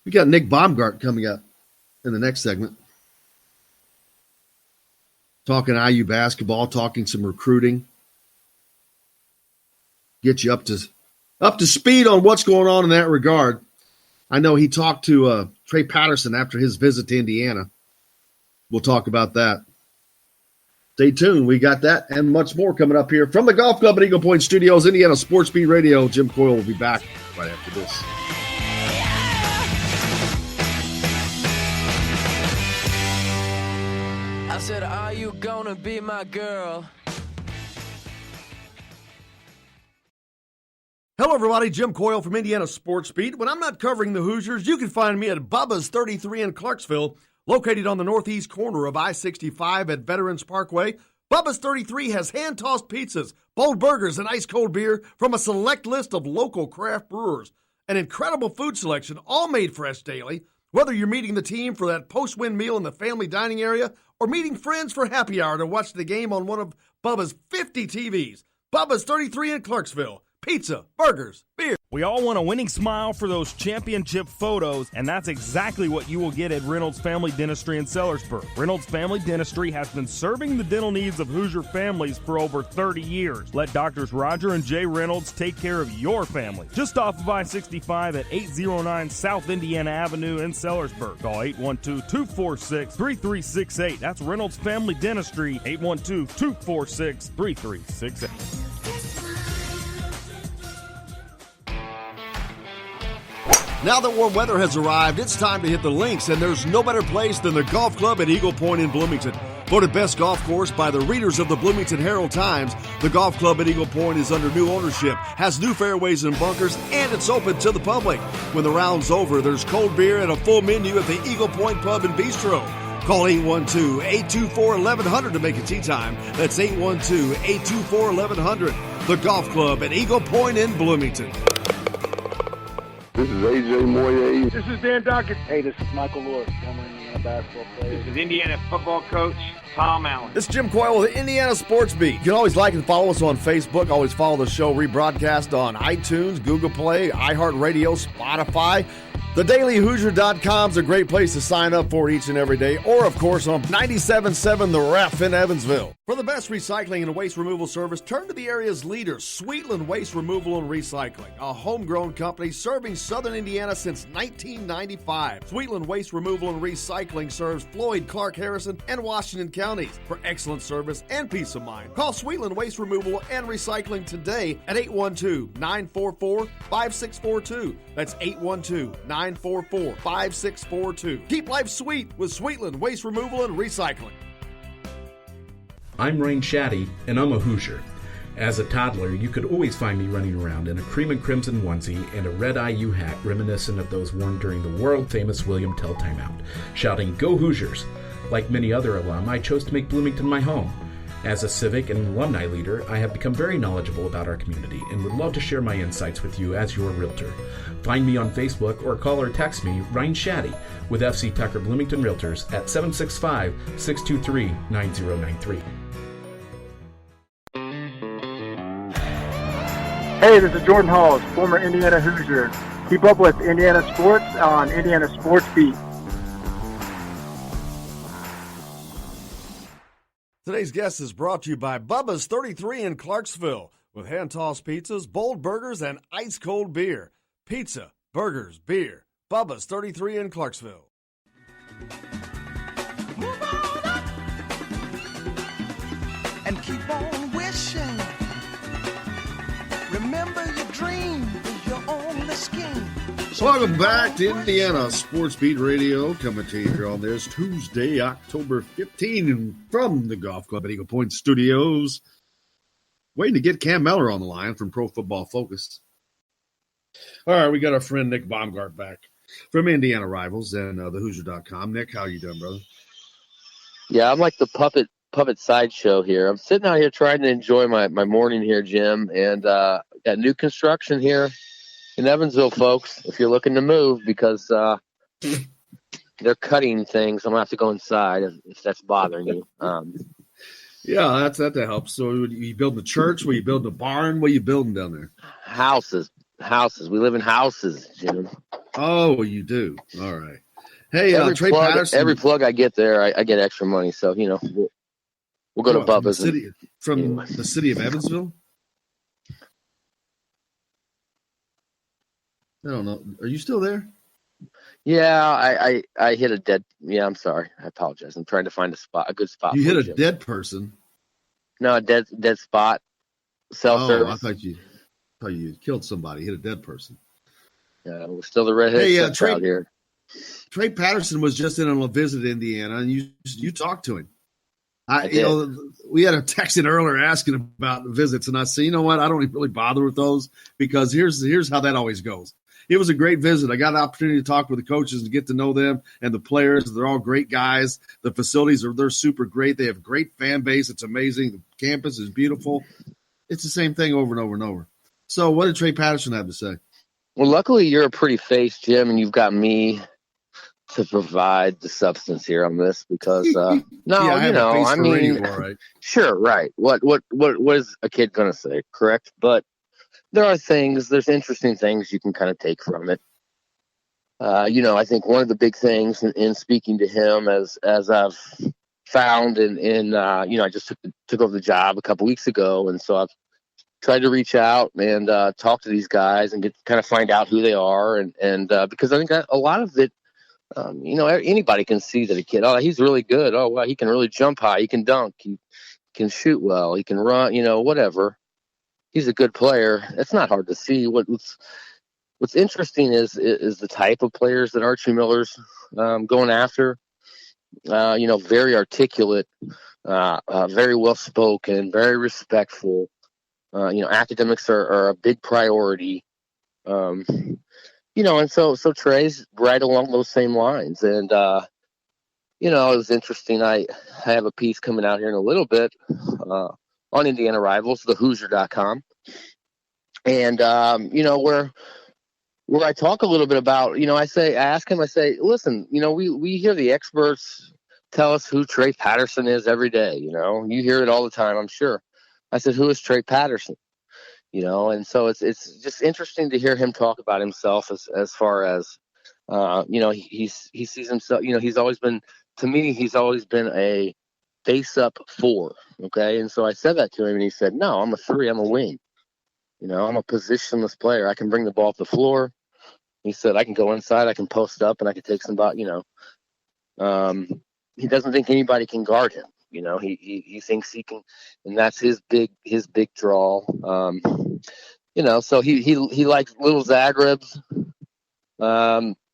we got Nick Baumgart coming up in the next segment. Talking IU basketball, talking some recruiting. Get you up to speed on what's going on in that regard. I know he talked to Trey Patterson after his visit to Indiana. We'll talk about that. Stay tuned. We got that and much more coming up here from the Golf Club at Eagle Point Studios, Indiana Sports Beat Radio. Jim Coyle will be back right after this. I said, are you gonna be my girl? Hello, everybody. Jim Coyle from Indiana Sports Beat. When I'm not covering the Hoosiers, you can find me at Bubba's 33 in Clarksville, located on the northeast corner of I-65 at Veterans Parkway. Bubba's 33 has hand-tossed pizzas, bold burgers, and ice-cold beer from a select list of local craft brewers. An incredible food selection, all made fresh daily. Whether you're meeting the team for that post-win meal in the family dining area or meeting friends for happy hour to watch the game on one of Bubba's 50 TVs. Bubba's 33 in Clarksville. Pizza, burgers, beer. We all want a winning smile for those championship photos, and that's exactly what you will get at Reynolds Family Dentistry in Sellersburg. Reynolds Family Dentistry has been serving the dental needs of Hoosier families for over 30 years. Let Doctors Roger and Jay Reynolds take care of your family. Just off of I-65 at 809 South Indiana Avenue in Sellersburg. Call 812-246-3368. That's Reynolds Family Dentistry, 812-246-3368. Now that warm weather has arrived, it's time to hit the links, and there's no better place than the Golf Club at Eagle Point in Bloomington. Voted best golf course by the readers of the Bloomington Herald-Times, the Golf Club at Eagle Point is under new ownership, has new fairways and bunkers, and it's open to the public. When the round's over, there's cold beer and a full menu at the Eagle Point Pub and Bistro. Call 812-824-1100 to make it tee time. That's 812-824-1100. The Golf Club at Eagle Point in Bloomington. This is AJ Moyer. This is Dan Dockett. Hey, this is Michael Lord, former Indiana basketball player. This is Indiana football coach Tom Allen. This is Jim Coyle with Indiana Sports Beat. You can always like and follow us on Facebook. Always follow the show rebroadcast on iTunes, Google Play, iHeartRadio, Spotify. TheDailyHoosier.com is a great place to sign up for each and every day, or, of course, on 97.7 The Ref in Evansville. For the best recycling and waste removal service, turn to the area's leader, Sweetland Waste Removal and Recycling, a homegrown company serving southern Indiana since 1995. Sweetland Waste Removal and Recycling serves Floyd, Clark, Harrison, and Washington counties. For excellent service and peace of mind, call Sweetland Waste Removal and Recycling today at 812-944-5642. That's 812-944-5642. Keep life sweet with Sweetland Waste Removal and Recycling. I'm Rain Shaddy, and I'm a Hoosier. As a toddler, you could always find me running around in a cream and crimson onesie and a red IU hat reminiscent of those worn during the world-famous William Tell timeout, shouting, "Go Hoosiers!" Like many other alum, I chose to make Bloomington my home. As a civic and alumni leader, I have become very knowledgeable about our community and would love to share my insights with you as your realtor. Find me on Facebook or call or text me, Ryan Shaddy, with FC Tucker Bloomington Realtors at 765-623-9093. Hey, this is Jordan Halls, former Indiana Hoosier. Keep up with Indiana sports on Indiana Sports Beat. Today's guest is brought to you by Bubba's 33 in Clarksville, with hand-tossed pizzas, bold burgers, and ice-cold beer. Pizza, burgers, beer. Bubba's 33 in Clarksville. Move on up and keep on wishing. Remember your dream is your only scheme. Welcome back to Indiana Sports Beat Radio, coming to you here on this Tuesday, October 15, from the Golf Club at Eagle Point Studios. Waiting to get Cam Mellor on the line from Pro Football Focus. All right, we got our friend Nick Baumgart back from Indiana Rivals and thehoosier.com. Nick, how you doing, brother? Yeah, I'm like the puppet sideshow here. I'm sitting out here trying to enjoy my morning here, Jim, and got new construction here in Evansville, folks. If you're looking to move, because they're cutting things, I'm gonna have to go inside if that's bothering you. Yeah, that helps. So, you building a church? What, you building a barn? What are you building down there? Houses. We live in houses, Jim. Oh, you do. All right. Hey, Trey plug, Patterson. Every plug I get there, I get extra money. So we'll go to Bubba's. From the city of Evansville. I don't know. Are you still there? Yeah, I hit a dead. Yeah, I'm sorry. I apologize. I'm trying to find a good spot. You hit a dead person. No, a dead spot. Self-service. I thought you killed somebody, hit a dead person. Yeah, we're still the redhead out here. Trey Patterson was just in on a visit to Indiana, and you talked to him. We had a text in earlier asking about visits, and I said, you know what? I don't really bother with those because here's how that always goes. It was a great visit. I got an opportunity to talk with the coaches and get to know them and the players. They're all great guys. The facilities they're super great. They have great fan base. It's amazing. The campus is beautiful. It's the same thing over and over and over. So what did Trey Patterson have to say? Well, luckily you're a pretty face, Jim, and you've got me to provide the substance here on this because right. Sure, right. What is a kid gonna say? Correct, but there's interesting things you can kind of take from it. I think one of the big things in speaking to him, as I've found, I just took over the job a couple weeks ago, and so I've tried to reach out and talk to these guys and find out who they are, and because I think a lot of it, anybody can see that a kid, he's really good. Oh, wow, he can really jump high. He can dunk. He can shoot well. He can run. Whatever. He's a good player. It's not hard to see. What's interesting is the type of players that Archie Miller's going after. Very articulate, very well spoken, very respectful. Academics are a big priority. And so Trey's right along those same lines. And it was interesting. I have a piece coming out here in a little bit on Indiana Rivals, thehoosier.com. And, where I talk a little bit about, I ask him, listen, we hear the experts tell us who Trey Patterson is every day. You hear it all the time, I'm sure. I said, who is Trey Patterson? And so it's just interesting to hear him talk about himself as far as, he sees himself, he's always been a face up 4. Okay. And so I said that to him and he said, no, I'm a 3, I'm a wing. I'm a positionless player. I can bring the ball up the floor. He said, I can go inside, I can post up, and I can take some ball, he doesn't think anybody can guard him. He thinks he can, and that's his big draw. So he likes little Zagrebs.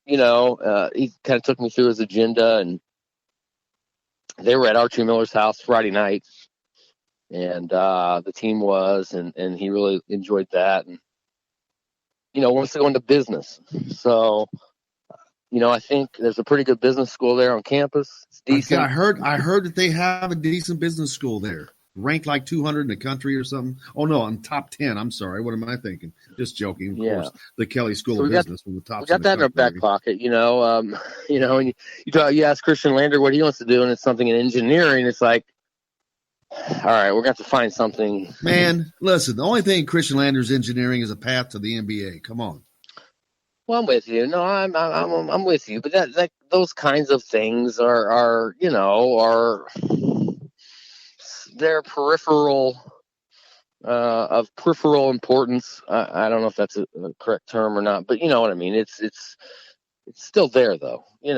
He kind of took me through his agenda, and they were at Archie Miller's house Friday night, and the team was, and he really enjoyed that, and wants to go into business. So, I think there's a pretty good business school there on campus. It's decent. I heard that they have a decent business school there, ranked like 200 in the country or something. Oh no, I'm top 10. I'm sorry. What am I thinking? Just joking. Of course, the Kelly School of Business from the top. We got that in our back pocket, and you ask Christian Lander what he wants to do, and it's something in engineering. It's like, all right, we're going to have to find something. Man, listen, the only thing Christian Lander's engineering is a path to the NBA. Come on. Well, I'm with you. No, I'm with you. But that those kinds of things are they're peripheral of peripheral importance. I don't know if that's a correct term or not, but you know what I mean. It's still there though. We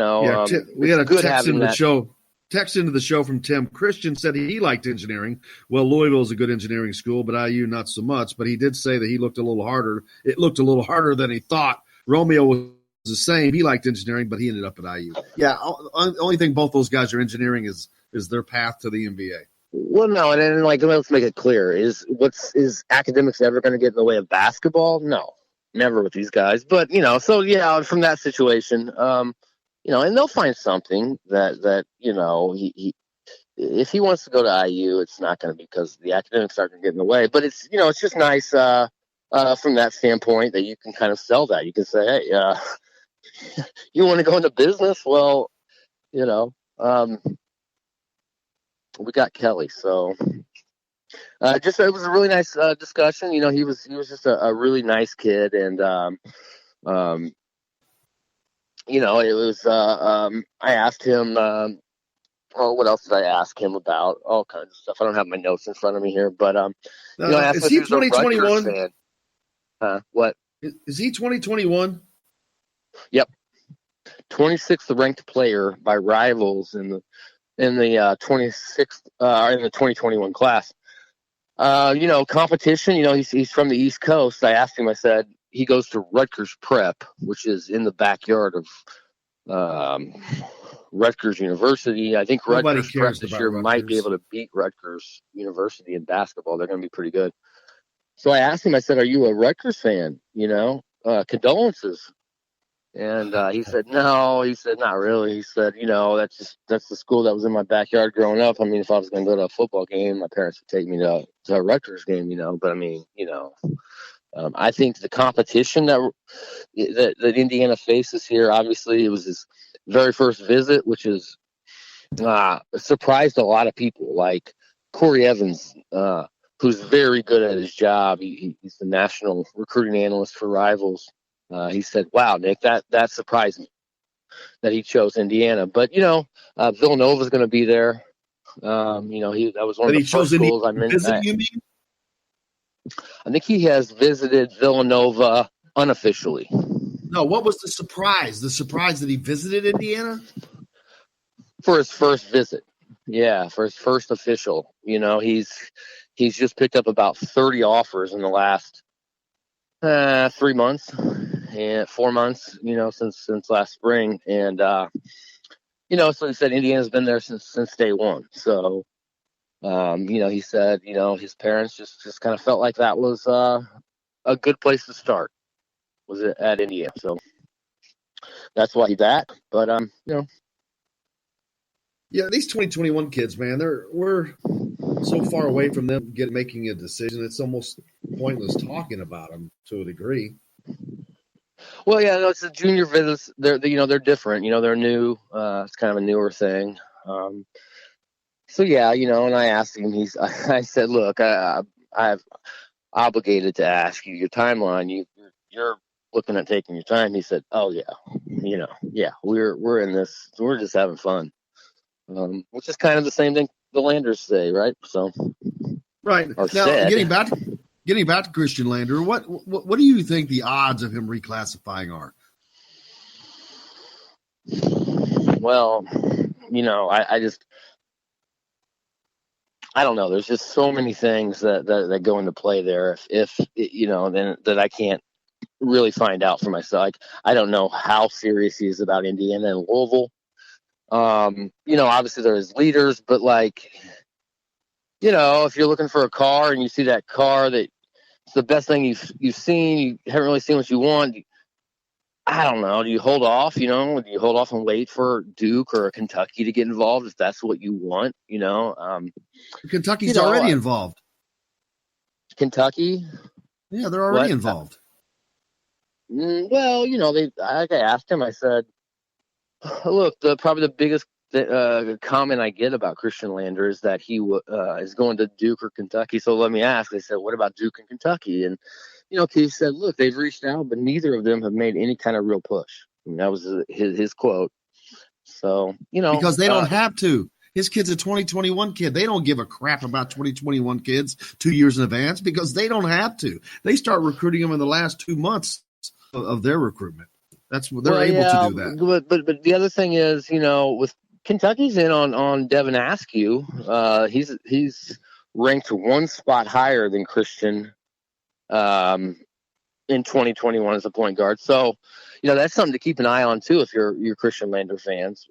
had a text into the show. Text into the show from Tim. Christian said he liked engineering. Well, Louisville is a good engineering school, but IU not so much. But he did say that he looked a little harder. It looked a little harder than he thought. Romeo was the same. He liked engineering, but he ended up at IU. Yeah, only thing both those guys are engineering is their path to the NBA. Well, no, and then let's make it clear: is academics ever going to get in the way of basketball? No, never with these guys. But from that situation, and they'll find something that he if he wants to go to IU, it's not going to be because the academics aren't going to get in the way. But it's it's just nice. From that standpoint, that you can kind of sell that. You can say, hey, you want to go into business? Well, we got Kelly. So it was a really nice discussion. He was just a really nice kid. And, it was, I asked him, what else did I ask him about? All kinds of stuff. I don't have my notes in front of me here, but, I asked is he 2021? What is he 2021? Yep, 26th ranked player by Rivals in the 26th in the 2021 class. Competition. He's from the East Coast. I asked him. I said he goes to Rutgers Prep, which is in the backyard of Rutgers University. I think Nobody Rutgers Prep cares this about year might be Rutgers. able to beat Rutgers University in basketball. They're going to be pretty good. So I asked him. I said, "Are you a Rutgers fan? Condolences." And he said, "No." He said, "Not really." He said, that's the school that was in my backyard growing up. I mean, if I was going to go to a football game, my parents would take me to a Rutgers game, But I mean, I think the competition that Indiana faces here, obviously, it was his very first visit, which is surprised a lot of people. Like Corey Evans, who's very good at his job. He's the national recruiting analyst for Rivals. He said, "Wow, Nick, that surprised me that he chose Indiana." But Villanova's going to be there. That was one of the first schools I mentioned. You mean? I think he has visited Villanova unofficially. No, what was the surprise? The surprise that he visited Indiana for his first visit. Yeah, for his first official. He's just picked up about 30 offers in the last 3 months and 4 months, since last spring. And, so he said Indiana's been there since day one. So, he said, his parents just kind of felt like that was a good place to start, was it at Indiana. So that's why he's at. But, Yeah, these 2021 kids, man, we're so far away from them making a decision. It's almost pointless talking about them to a degree. Well, yeah, it's the junior visits. They're different. They're new. It's kind of a newer thing. So yeah, and I asked him. I said, "Look, I've obligated to ask you your timeline. You're looking at taking your time." He said, "Oh yeah, yeah, we're in this. We're just having fun." Which is kind of the same thing the Landers say, right? So, right now, getting back to Christian Lander, what do you think the odds of him reclassifying are? Well, I don't know. There's just so many things that go into play there. If then that I can't really find out for myself. Like, I don't know how serious he is about Indiana and Louisville. Obviously there is leaders, but if you're looking for a car and you see that car that it's the best thing you've seen, you haven't really seen what you want. I don't know. Do you hold off? Do you hold off and wait for Duke or Kentucky to get involved if that's what you want? Kentucky's already involved. Kentucky? Yeah, they're already involved. Well, I asked him. I said, "Look, probably the biggest comment I get about Christian Lander is that he is going to Duke or Kentucky. So let me ask." They said, "What about Duke and Kentucky?" And Keith said, "Look, they've reached out, but neither of them have made any kind of real push." That was his quote. So because they don't have to. His kid's a 2021 kid. They don't give a crap about 2021 kids 2 years in advance because they don't have to. They start recruiting them in the last 2 months of their recruitment. That's what they're able to do that. But the other thing is, with Kentucky's in on Devin Askew. He's ranked one spot higher than Christian in 2021 as a point guard. So, that's something to keep an eye on too if you're Christian Lander fans,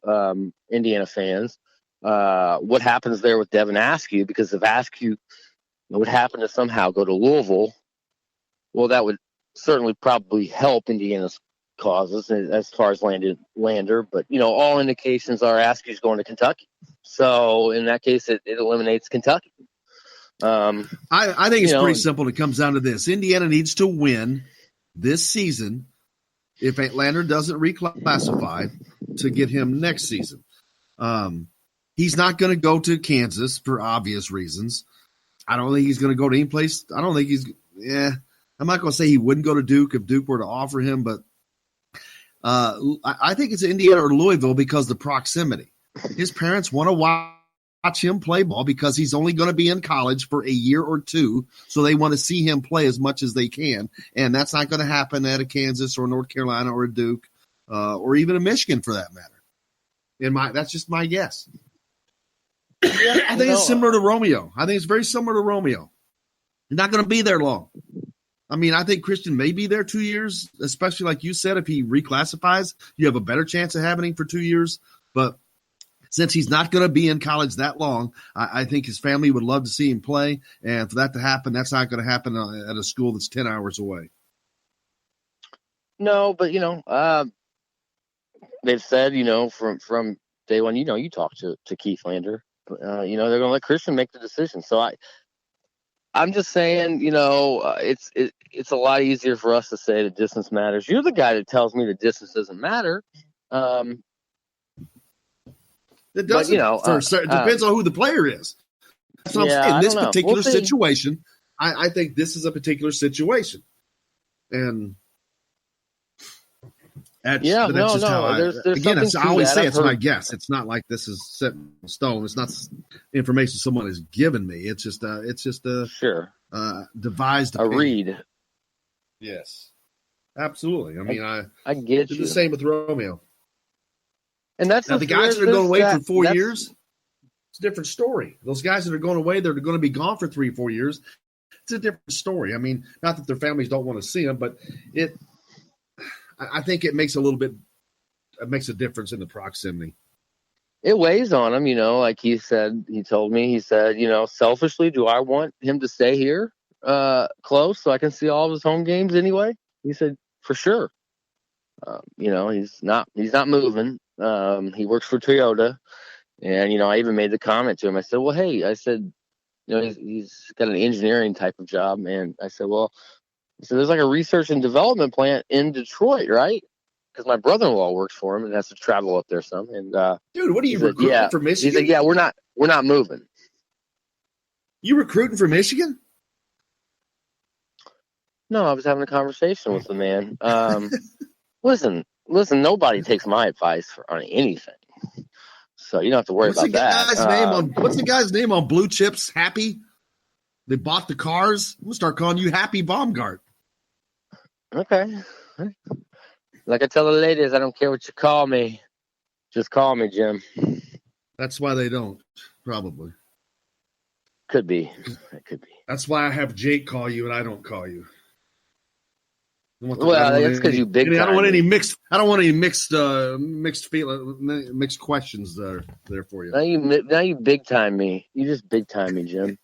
Indiana fans. What happens there with Devin Askew? Because if Askew would happen to somehow go to Louisville, well, that would certainly probably help Indiana's causes as far as Lander, but all indications are Askew's going to Kentucky. So in that case, it eliminates Kentucky. I think it's pretty simple. It comes down to this: Indiana needs to win this season if Lander doesn't reclassify to get him next season. He's not going to go to Kansas for obvious reasons. I don't think he's going to go to any place. I don't think he's. Yeah, I'm not going to say he wouldn't go to Duke if Duke were to offer him, but I think it's Indiana or Louisville because of the proximity. His parents want to watch him play ball because he's only going to be in college for a year or two, so they want to see him play as much as they can, and that's not going to happen at a Kansas or North Carolina or a Duke or even a Michigan for that matter. That's just my guess. I think it's similar to Romeo. I think it's very similar to Romeo. He's not going to be there long. I mean, I think Christian may be there 2 years, especially like you said, if he reclassifies, you have a better chance of having him for 2 years. But since he's not going to be in college that long, I think his family would love to see him play. And for that to happen, that's not going to happen at a school that's 10 hours away. No, but, they've said, from day one, you talked to Keith Lander, they're going to let Christian make the decision. So I'm just saying, it's a lot easier for us to say the distance matters. You're the guy that tells me the distance doesn't matter. It doesn't. It depends on who the player is. That's what I'm saying. In this particular situation, I think this is a particular situation. And I always say it's my guess. It's not like this is set in stone. It's not information someone has given me. It's just a devised a read. Yes, absolutely. I mean, I get you. The same with Romeo. And that's now, the guys that are going away for 4 years. It's a different story. Those guys that are going away, they're going to be gone for 3 or 4 years. It's a different story. I mean, not that their families don't want to see them, but I think it makes a difference in the proximity. It weighs on him, like he told me, selfishly, do I want him to stay here close so I can see all of his home games anyway? He said, for sure. He's not moving. He works for Toyota, and, I even made the comment to him. I said, well, hey, he's got an engineering type of job. And I said, there's like a research and development plant in Detroit, right? Because my brother-in-law works for him and has to travel up there some. And dude, what are you recruiting for Michigan? He said, yeah, we're not moving. You recruiting for Michigan? No, I was having a conversation with the man. Listen, nobody takes my advice on anything. So you don't have to worry about that. What's the guy's name on Blue Chips? Happy? They bought the cars. I'm going to start calling you Happy Baumgart. Okay. Like I tell the ladies, I don't care what you call me. Just call me, Jim. That's why they don't, probably. Could be. It could be. That's why I have Jake call you and I don't call you. Well, that's because you big time. I don't want any mixed. I don't want any mixed questions there for you. Now you big time me. You just big time me, Jim.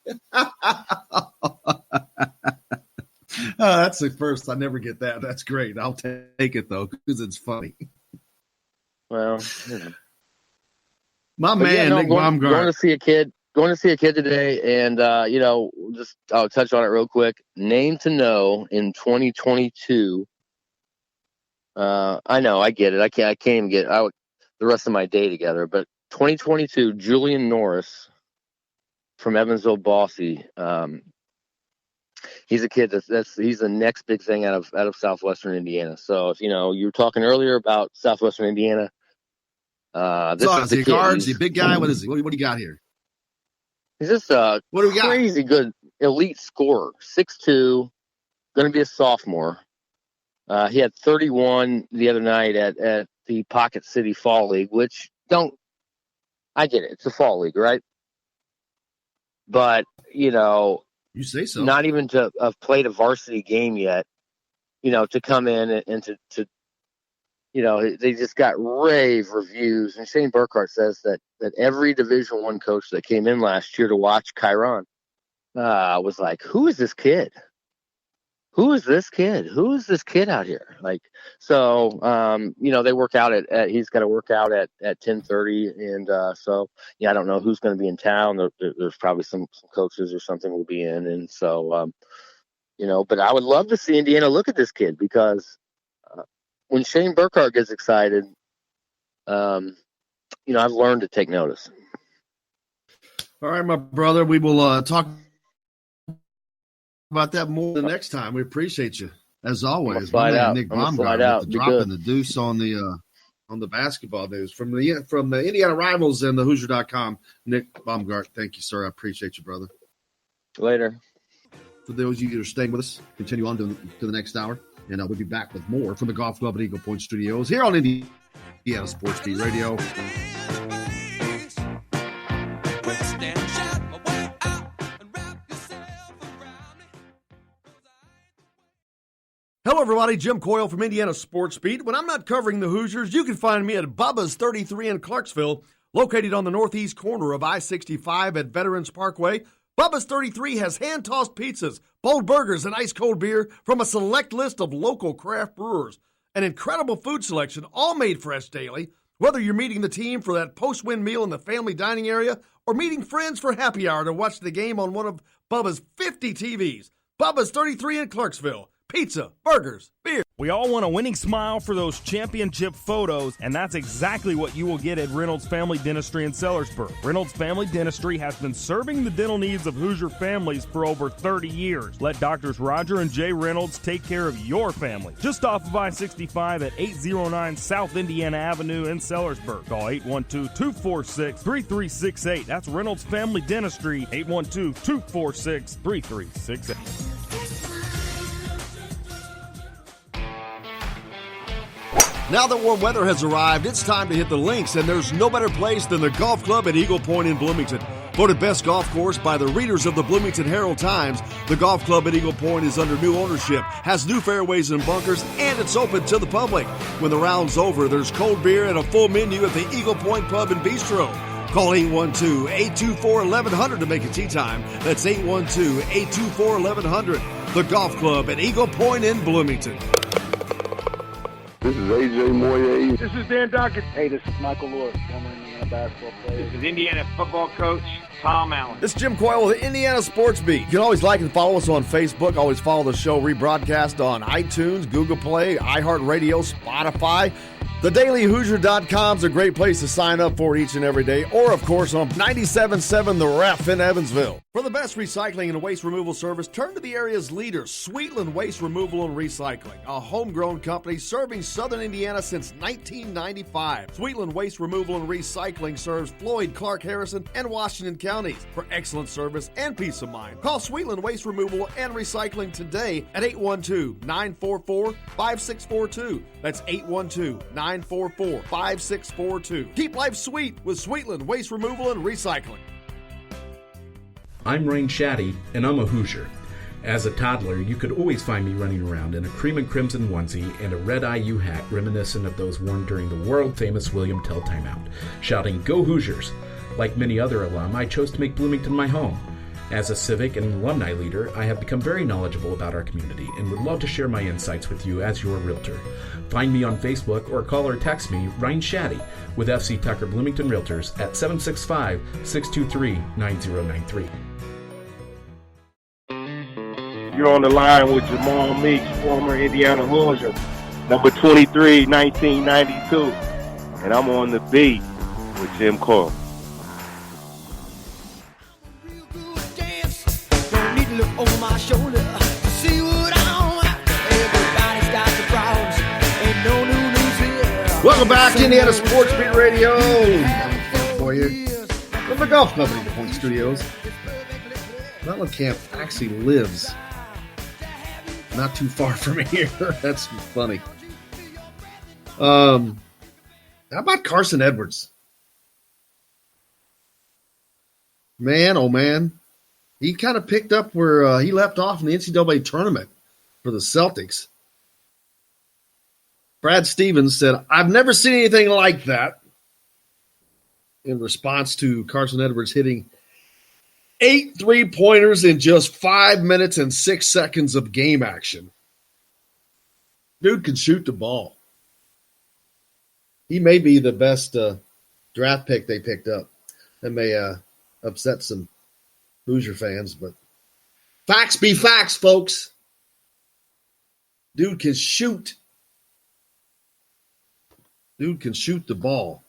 That's the first. I never get that. That's great. I'll take it though because it's funny. Well, my man, Nick Baumgart. Going to see a kid today, and I'll touch on it real quick. Name to know in 2022. I know, I get it. I can't even get out the rest of my day together. But 2022, Julian Norris from Evansville, Bossy. He's a kid he's the next big thing out of Southwestern Indiana. So if you were talking earlier about Southwestern Indiana, this is the kid. Is he a big guy? What is he? What do you got here? He's just a crazy good elite scorer. 6'2", going to be a sophomore. He had 31 the other night at the Pocket City Fall League, which I get it. It's a fall league, right? But, you say so. Not even to have played a varsity game yet, to come in and to they just got rave reviews. And Shane Burkhart says that every Division I coach that came in last year to watch Chiron was like, who is this kid? Who is this kid? Who is this kid out here? They work out he's got to work out at 10:30. And I don't know who's going to be in town. There's probably some coaches or something will be in. And so, but I would love to see Indiana look at this kid because when Shane Burkhart gets excited, I've learned to take notice. All right, my brother, we will talk about that more the next time. We appreciate you as always. Nick Baumgart dropping the deuce on the basketball news from the Indiana Rivals and the Hoosier.com. Nick Baumgart, thank you, sir. I appreciate you, brother. Later. For those of you that are staying with us, continue on to the next hour. And we'll be back with more from the Golf Club at Eagle Point Studios here on Indiana Sports Beat Radio. everybody. Jim Coyle from Indiana Sports Beat. When I'm not covering the Hoosiers, you can find me at Bubba's 33 in Clarksville, located on the northeast corner of I-65 at Veterans Parkway. Bubba's 33 has hand-tossed pizzas, bold burgers, and ice-cold beer from a select list of local craft brewers. An incredible food selection, all made fresh daily. Whether you're meeting the team for that post-win meal in the family dining area or meeting friends for happy hour to watch the game on one of Bubba's 50 TVs. Bubba's 33 in Clarksville. Pizza, burgers, beer. We all want a winning smile for those championship photos, and that's exactly what you will get at Reynolds Family Dentistry in Sellersburg. Reynolds Family Dentistry has been serving the dental needs of Hoosier families for over 30 years. Let Doctors Roger and Jay Reynolds take care of your family. Just off of I-65 at 809 South Indiana Avenue in Sellersburg. Call 812-246-3368. That's Reynolds Family Dentistry, 812-246-3368. Now that warm weather has arrived, it's time to hit the links, and there's no better place than the golf club at Eagle Point in Bloomington. Voted best golf course by the readers of the Bloomington Herald-Times, the golf club at Eagle Point is under new ownership, has new fairways and bunkers, and it's open to the public. When the round's over, there's cold beer and a full menu at the Eagle Point Pub and Bistro. Call 812-824-1100 to make a tee time. That's 812-824-1100. The golf club at Eagle Point in Bloomington. This is AJ Moye. This is Dan Dockett. Hey, this is Michael Lewis, former Indiana basketball player. This is Indiana football coach Tom Allen. This is Jim Coyle with the Indiana Sports Beat. You can always like and follow us on Facebook. Always follow the show rebroadcast on iTunes, Google Play, iHeartRadio, Spotify. TheDailyHoosier.com is a great place to sign up for each and every day. Or, of course, on 97.7 The Ref in Evansville. For the best recycling and waste removal service, turn to the area's leader, Sweetland Waste Removal and Recycling, a homegrown company serving southern Indiana since 1995. Sweetland Waste Removal and Recycling serves Floyd, Clark, Harrison, and Washington counties. For excellent service and peace of mind, call Sweetland Waste Removal and Recycling today at 812-944-5642. That's 812-944-5642. Keep life sweet with Sweetland Waste Removal and Recycling. I'm Rain Shaddy, and I'm a Hoosier. As a toddler, you could always find me running around in a cream and crimson onesie and a red IU hat reminiscent of those worn during the world-famous William Tell timeout, shouting, "Go Hoosiers!" Like many other alum, I chose to make Bloomington my home. As a civic and alumni leader, I have become very knowledgeable about our community and would love to share my insights with you as your realtor. Find me on Facebook or call or text me, Ryan Shaddy, with FC Tucker Bloomington Realtors at 765-623-9093. You're on the line with Jamal Meeks, former Indiana Hoosier, number 23, 1992. And I'm on the beat with Jim Coyle. Don't need to look over my shoulder to see what I'm after. Everybody's got the problems. Ain't no new news here. Welcome back to Indiana Sports Beat Radio. For you from the Golf Club at Eagle Point Studios. Mellencamp actually lives not too far from here. That's funny. How about Carson Edwards? Man, oh man. He kind of picked up where he left off in the NCAA tournament for the Celtics. Brad Stevens said, "I've never seen anything like that," in response to Carson Edwards hitting 8 3-pointers in just 5 minutes and 6 seconds of game action. Dude can shoot the ball. He may be the best draft pick they picked up. That may upset some Hoosier fans, but facts be facts, folks. Dude can shoot. Dude can shoot the ball.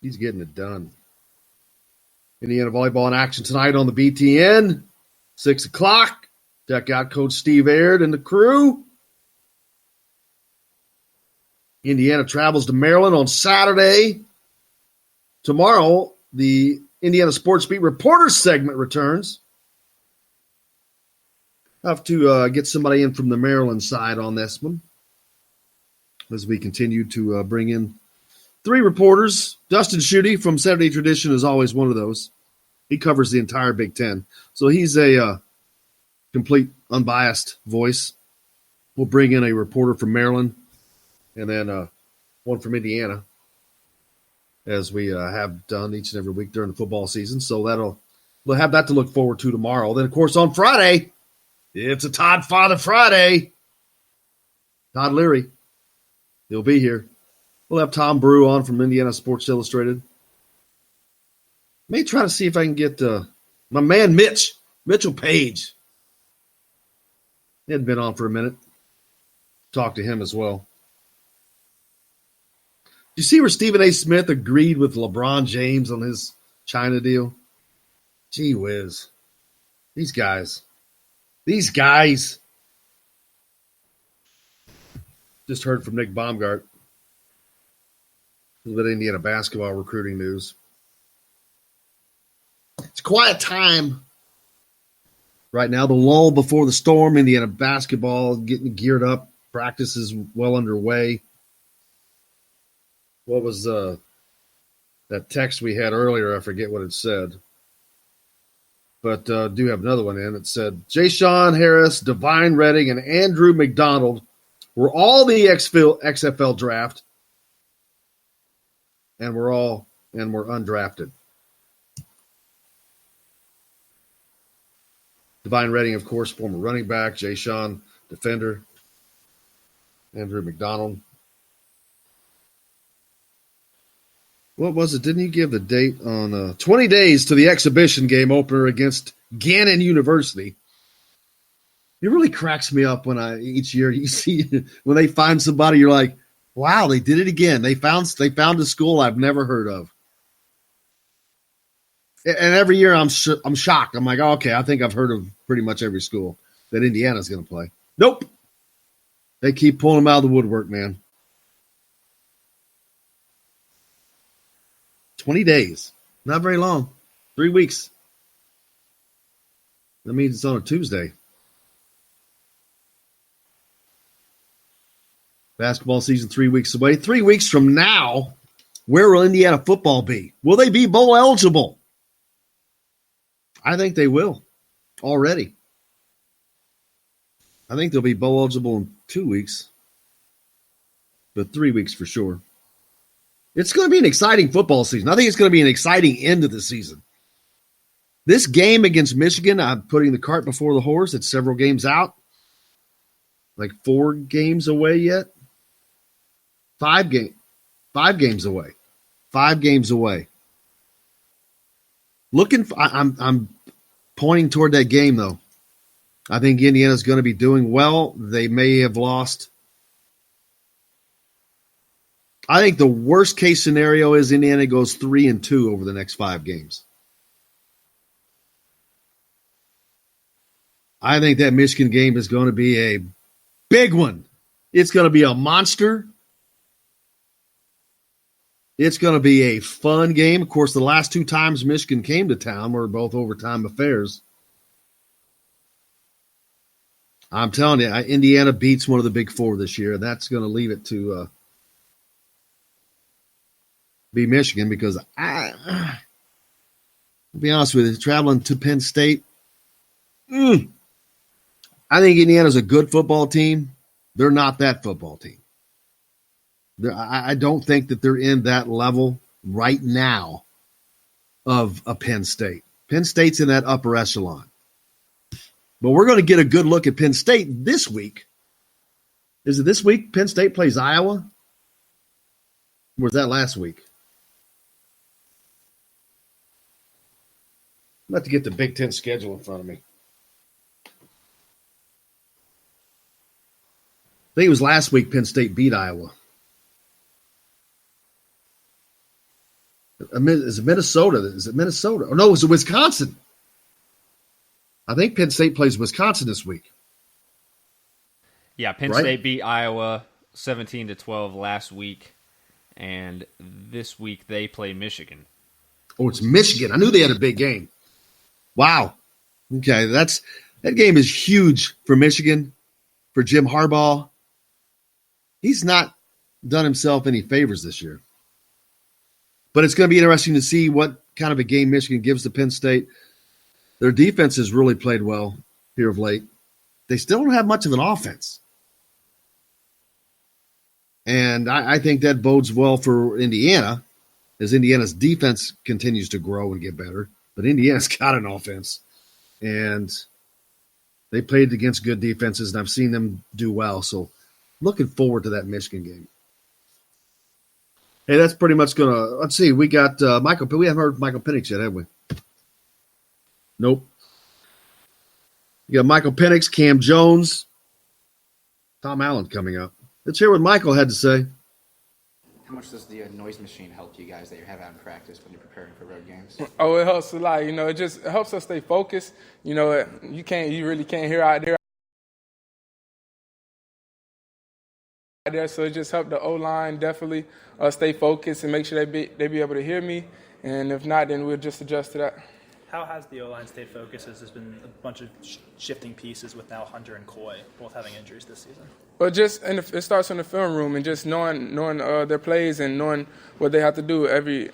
He's getting it done. Indiana volleyball in action tonight on the BTN. 6 o'clock. Check out Coach Steve Aird and the crew. Indiana travels to Maryland on Saturday. Tomorrow, the Indiana Sports Beat Reporters segment returns. I'll have to get somebody in from the Maryland side on this one as we continue to bring in 3 reporters. Dustin Schutte from Saturday Tradition is always one of those. He covers the entire Big Ten. So he's a complete, unbiased voice. We'll bring in a reporter from Maryland and then one from Indiana, as we have done each and every week during the football season. So we'll have that to look forward to tomorrow. Then, of course, on Friday, it's a Todd Father Friday. Todd Leary, he'll be here. We'll have Tom Brew on from Indiana Sports Illustrated. May try to see if I can get my man Mitchell Page. He hadn't been on for a minute. Talk to him as well. You see where Stephen A. Smith agreed with LeBron James on his China deal? Gee whiz. These guys. Just heard from Nick Baumgart. A little bit of Indiana basketball recruiting news. It's a quiet time right now. The lull before the storm. Indiana basketball getting geared up. Practice is well underway. What was that text we had earlier? I forget what it said. But do have another one in. It said, Ja'Shawn Harris, Divine Redding, and Andrew McDonald were all the XFL draft, and we're undrafted. Divine Redding, of course, former running back. Ja'Shawn, defender. Andrew McDonald. What was it? Didn't you give the date on 20 days to the exhibition game opener against Gannon University? It really cracks me up when each year you see when they find somebody, you're like, wow, they did it again. They found a school I've never heard of. And every year I'm shocked. I'm like, oh, okay, I think I've heard of pretty much every school that Indiana's going to play. Nope. They keep pulling them out of the woodwork, man. 20 days. Not very long. 3 weeks. That means it's on a Tuesday. Basketball season 3 weeks away. 3 weeks from now, where will Indiana football be? Will they be bowl eligible? I think they will already. I think they'll be bowl eligible in 2 weeks, but 3 weeks for sure. It's going to be an exciting football season. I think it's going to be an exciting end of the season. This game against Michigan, I'm putting the cart before the horse. It's several games out. Like 4 games away yet? 5 games away. 5 games away. I'm pointing toward that game, though. I think Indiana's going to be doing well. They may have lost. I think the worst case scenario is Indiana goes 3-2 over the next 5 games. I think that Michigan game is going to be a big one. It's going to be a monster. It's going to be a fun game. Of course, the last 2 times Michigan came to town were both overtime affairs. I'm telling you, Indiana beats one of the Big Four this year. That's going to leave it to be Michigan because I'll be honest with you, traveling to Penn State, I think Indiana's a good football team. They're not that football team. I don't think that they're in that level right now of a Penn State. Penn State's in that upper echelon. But we're going to get a good look at Penn State this week. Is it this week Penn State plays Iowa? Or was that last week? I'm about to get the Big Ten schedule in front of me. I think it was last week Penn State beat Iowa. Is it Minnesota? Is it Minnesota? Oh, no, it was Wisconsin. I think Penn State plays Wisconsin this week. Yeah, Penn State beat Iowa 17-12 last week, and this week they play Michigan. Oh, it's Michigan. I knew they had a big game. Wow. Okay, that game is huge for Michigan, for Jim Harbaugh. He's not done himself any favors this year. But it's going to be interesting to see what kind of a game Michigan gives to Penn State. Their defense has really played well here of late. They still don't have much of an offense. And I think that bodes well for Indiana as Indiana's defense continues to grow and get better. But Indiana's got an offense, and they played against good defenses, and I've seen them do well. So looking forward to that Michigan game. Hey, that's pretty much going to – let's see. We got Michael – we haven't heard Michael Penix yet, have we? Nope. You got Michael Penix, Cam Jones, Tom Allen coming up. Let's hear what Michael had to say. How much does the noise machine help you guys that you have out in practice when you're preparing for road games? Oh, it helps a lot. It just helps us stay focused. You really can't hear out there. So it just helped the O-line definitely stay focused and make sure they be able to hear me. And if not, then we'll just adjust to that. How has the O-line stayed focused as there's been a bunch of shifting pieces with now Hunter and Coy both having injuries this season? But it starts in the film room and just knowing their plays and knowing what they have to do every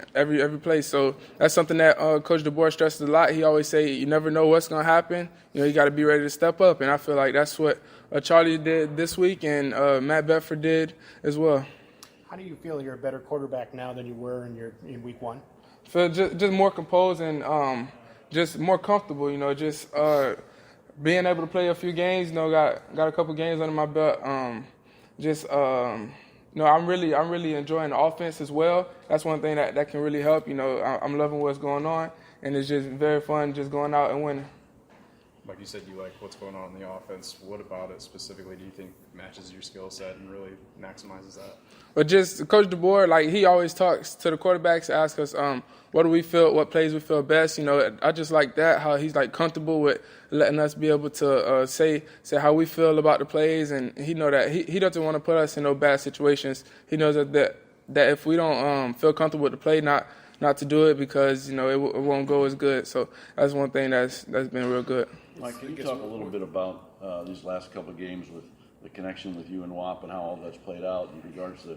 play. So that's something that Coach DeBoer stresses a lot. He always say you never know what's going to happen. You got to be ready to step up. And I feel like that's what Charlie did this week and Matt Bedford did as well. How do you feel you're a better quarterback now than you were in week one? I feel just more composed and just more comfortable, just being able to play a few games, got a couple games under my belt. I'm really enjoying the offense as well. That's one thing that can really help. I'm loving what's going on, and it's just very fun just going out and winning. Like you said, you like what's going on in the offense. What about it specifically do you think matches your skill set and really maximizes that? But just Coach DeBoer, he always talks to the quarterbacks, asks us what do we feel, what plays we feel best. I just like that, how he's comfortable with letting us be able to say how we feel about the plays, and he know that he doesn't want to put us in no bad situations. He knows that if we don't feel comfortable with the play, not to do it because it won't go as good. So that's one thing that's been real good. Mike, can you talk a little bit about these last couple of games with the connection with you and Wap and how all that's played out in regards to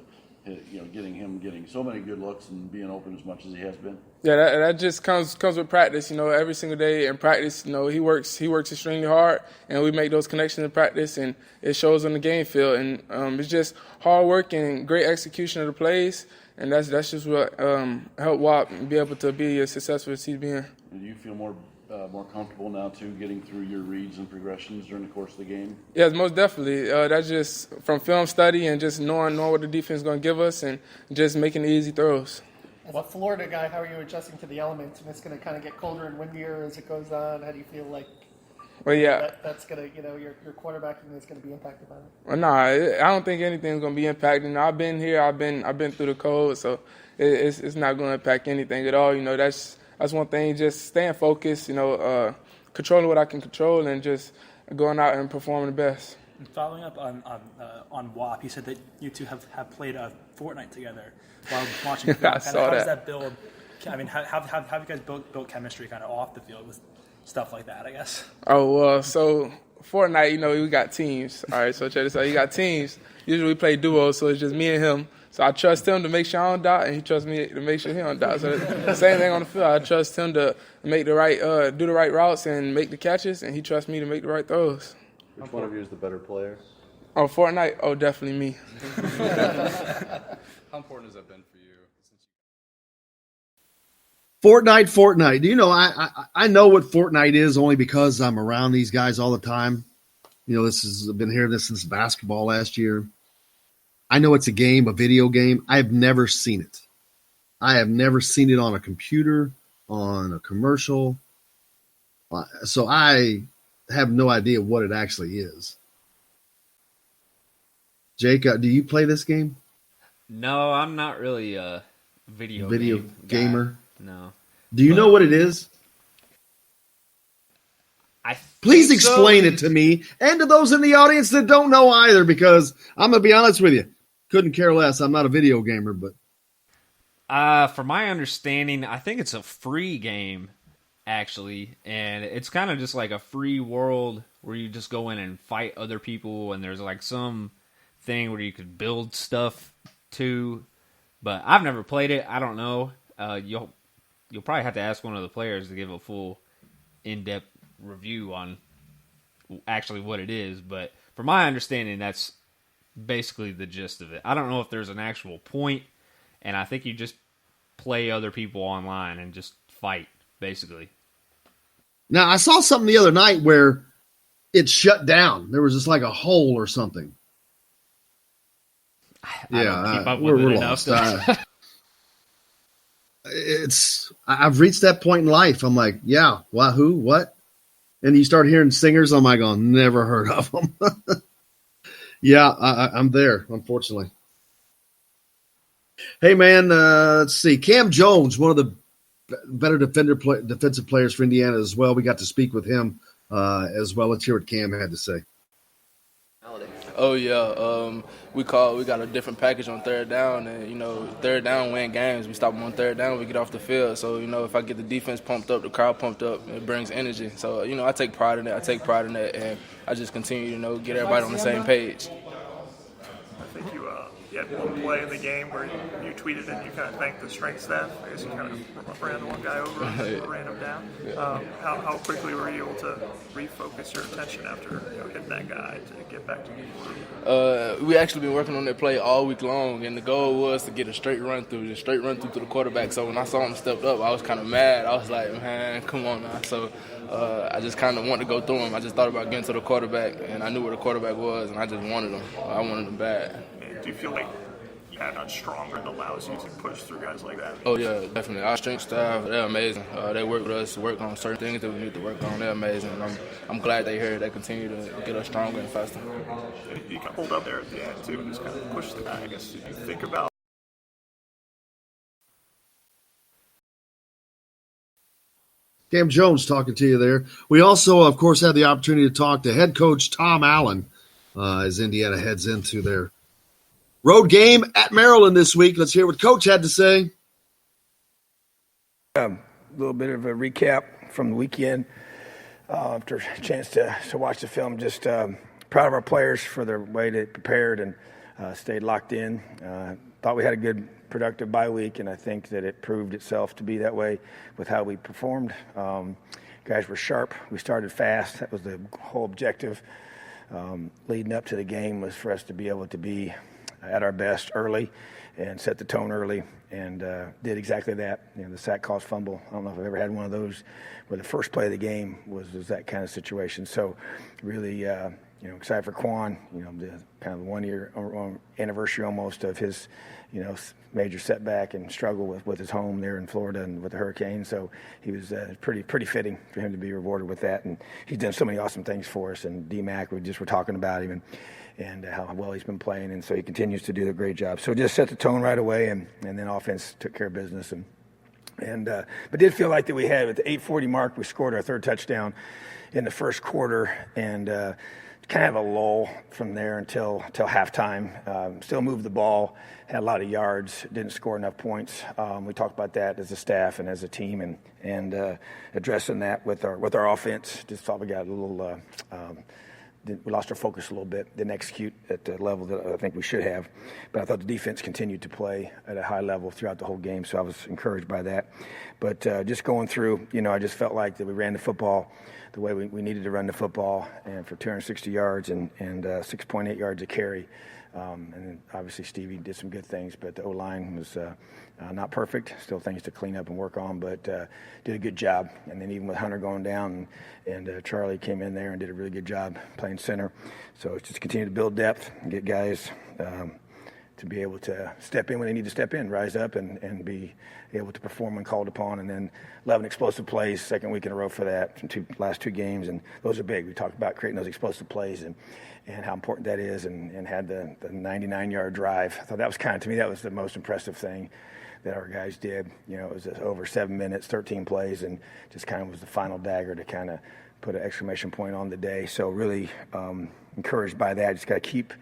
getting so many good looks and being open as much as he has been? Yeah, that just comes with practice. Every single day in practice, he works extremely hard, and we make those connections in practice, and it shows on the game field. And it's just hard work and great execution of the plays, and that's just what helped Wap be able to be as successful as he's been. Do you feel more comfortable now, too, getting through your reads and progressions during the course of the game? Yes, most definitely. That's just from film study and just knowing what the defense is going to give us and just making the easy throws. As a Florida guy, how are you adjusting to the elements? And it's going to kind of get colder and windier as it goes on. How do you feel like Well, yeah. That's going to, your quarterbacking is going to be impacted by that. Well, no, I don't think anything's going to be impacted. I've been here. I've been through the cold, so it's not going to impact anything at all. That's one thing. Just staying focused. Controlling what I can control and just going out and performing the best. And following up on WAP, you said that you two have played Fortnite together while watching film. I saw how that. does that build? I mean, how have you guys built chemistry kind of off the field with stuff like that, I guess? Oh, so Fortnite, we got teams. All right, so check this out. You got teams. Usually we play duos, so it's just me and him. So I trust him to make sure I don't die, and he trusts me to make sure he don't die. So the same thing on the field. I trust him to make the right, do the right routes and make the catches, and he trusts me to make the right throws. Which one of you is the better player? Oh, Fortnite? Oh, definitely me. How important has that been for you? Fortnite. I know what Fortnite is only because I'm around these guys all the time. I've been hearing this since basketball last year. I know it's a video game. I've never seen it. I have never seen it on a computer, on a commercial. So I have no idea what it actually is. Jake, do you play this game? No, I'm not really a video gamer. No. Do you know what it is? Please explain it to me and to those in the audience that don't know either, because I'm going to be honest with you. Couldn't care less. I'm not a video gamer, but. From my understanding, I think it's a free game, actually. And it's kind of just like a free world where you just go in and fight other people. And there's like some thing where you could build stuff too. But I've never played it. I don't know. You'll probably have to ask one of the players to give a full in-depth review on actually what it is. But from my understanding, that's basically the gist of it. I don't know if there's an actual point, and I think you just play other people online and just fight, basically. Now, I saw something the other night where it shut down. There was just like a hole or something. I don't keep up with it enough. I've reached that point in life. I'm like, yeah, who, what? And you start hearing singers. I'm like, oh, never heard of them. Yeah, I'm there, unfortunately. Hey, man, let's see. Cam Jones, one of the better defensive players for Indiana as well. We got to speak with him as well. Let's hear what Cam had to say. Oh yeah, we got a different package on third down, and third down win games. We stop them on third down, we get off the field. So if I get the defense pumped up, the crowd pumped up, it brings energy. So I take pride in that. And I just continue to get everybody on the same page. I think you had one play in the game where you tweeted and you kind of thanked the strength staff. I guess you kind of ran the one guy over and ran him down. How quickly were you able to refocus your attention after hitting that guy to get back to you? We actually been working on that play all week long, and the goal was to get a straight run through to the quarterback. So when I saw him stepped up, I was kind of mad. I was like, man, come on now. So I just kind of wanted to go through him. I just thought about getting to the quarterback, and I knew where the quarterback was, and I just wanted him. I wanted him bad. Do you feel like you had a stronger that allows you to push through guys like that? Oh, yeah, definitely. Our strength staff, they're amazing. They work with us to work on certain things that we need to work on. They're amazing. And I'm glad they're here. They continue to get us stronger and faster. You can hold up there at the end, too, and just kind of push the guy. I guess you think about Cam Jones talking to you there. We also, of course, had the opportunity to talk to head coach Tom Allen as Indiana heads into their road game at Maryland this week. Let's hear what Coach had to say. A little bit of a recap from the weekend after a chance to watch the film. Just proud of our players for their way they prepared and stayed locked in. Thought we had a good, productive bye week, and I think that it proved itself to be that way with how we performed. Guys were sharp. We started fast. That was the whole objective. Leading up to the game was for us to be able to be at our best early and set the tone early, and did exactly that. The sack cost fumble. I don't know if I've ever had one of those where the first play of the game was that kind of situation. So really, excited for Quan. The kind of 1 year anniversary almost of his, major setback and struggle with his home there in Florida and with the hurricane. So he was pretty fitting for him to be rewarded with that. And he's done so many awesome things for us. And D-Mac, we just were talking about him and how well he's been playing. And so he continues to do a great job. So just set the tone right away, and then offense took care of business. But did feel like that we had at the 8:40 mark, we scored our third touchdown in the first quarter, and kind of a lull from there until halftime. Still moved the ball, had a lot of yards, didn't score enough points. We talked about that as a staff and as a team, and addressing that with our offense. Just thought we got a little. We lost our focus a little bit, didn't execute at the level that I think we should have. But I thought the defense continued to play at a high level throughout the whole game, so I was encouraged by that. But just going through, I just felt like that we ran the football the way we needed to run the football, and for 260 yards and 6.8 yards a carry. And then obviously Stevie did some good things, but the O-line was not perfect. Still things to clean up and work on, but did a good job. And then even with Hunter going down, and Charlie came in there and did a really good job playing center. So it's just continue to build depth and get guys to be able to step in when they need to step in, rise up and be able to perform when called upon. And then 11 explosive plays, second week in a row for that, from last two games. And those are big. We talked about creating those explosive plays and how important that is, and had the 99-yard drive. I thought that was to me, that was the most impressive thing that our guys did. It was over 7 minutes, 13 plays, and just kind of was the final dagger to kind of put an exclamation point on the day. So really encouraged by that. Just got to keep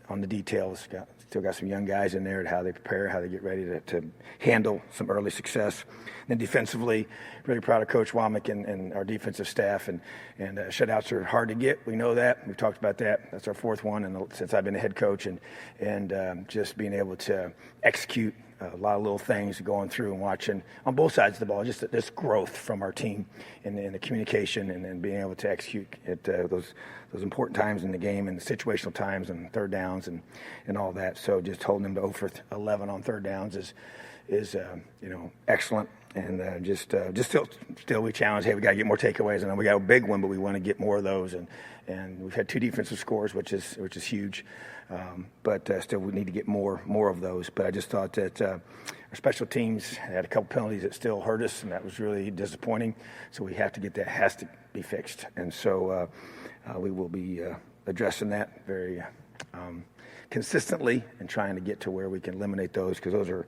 on the details. Still got some young guys in there, and how they prepare, how they get ready to handle some early success. And then defensively, really proud of Coach Womack and our defensive staff. And shutouts are hard to get. We know that. We've talked about that. That's our fourth one since I've been a head coach. And just being able to execute a lot of little things going through and watching on both sides of the ball, just this growth from our team in the communication and being able to execute at those important times in the game and the situational times and third downs and all that. So just holding them to 0 for 11 on third downs is excellent. And just still we challenge, hey, we got to get more takeaways. And we got a big one, but we want to get more of those. And we've had 2 defensive scores, which is huge. But still, we need to get more of those. But I just thought that our special teams had a couple penalties that still hurt us, and that was really disappointing. So we have to get that, has to be fixed. And so we will be addressing that very consistently and trying to get to where we can eliminate those, because those are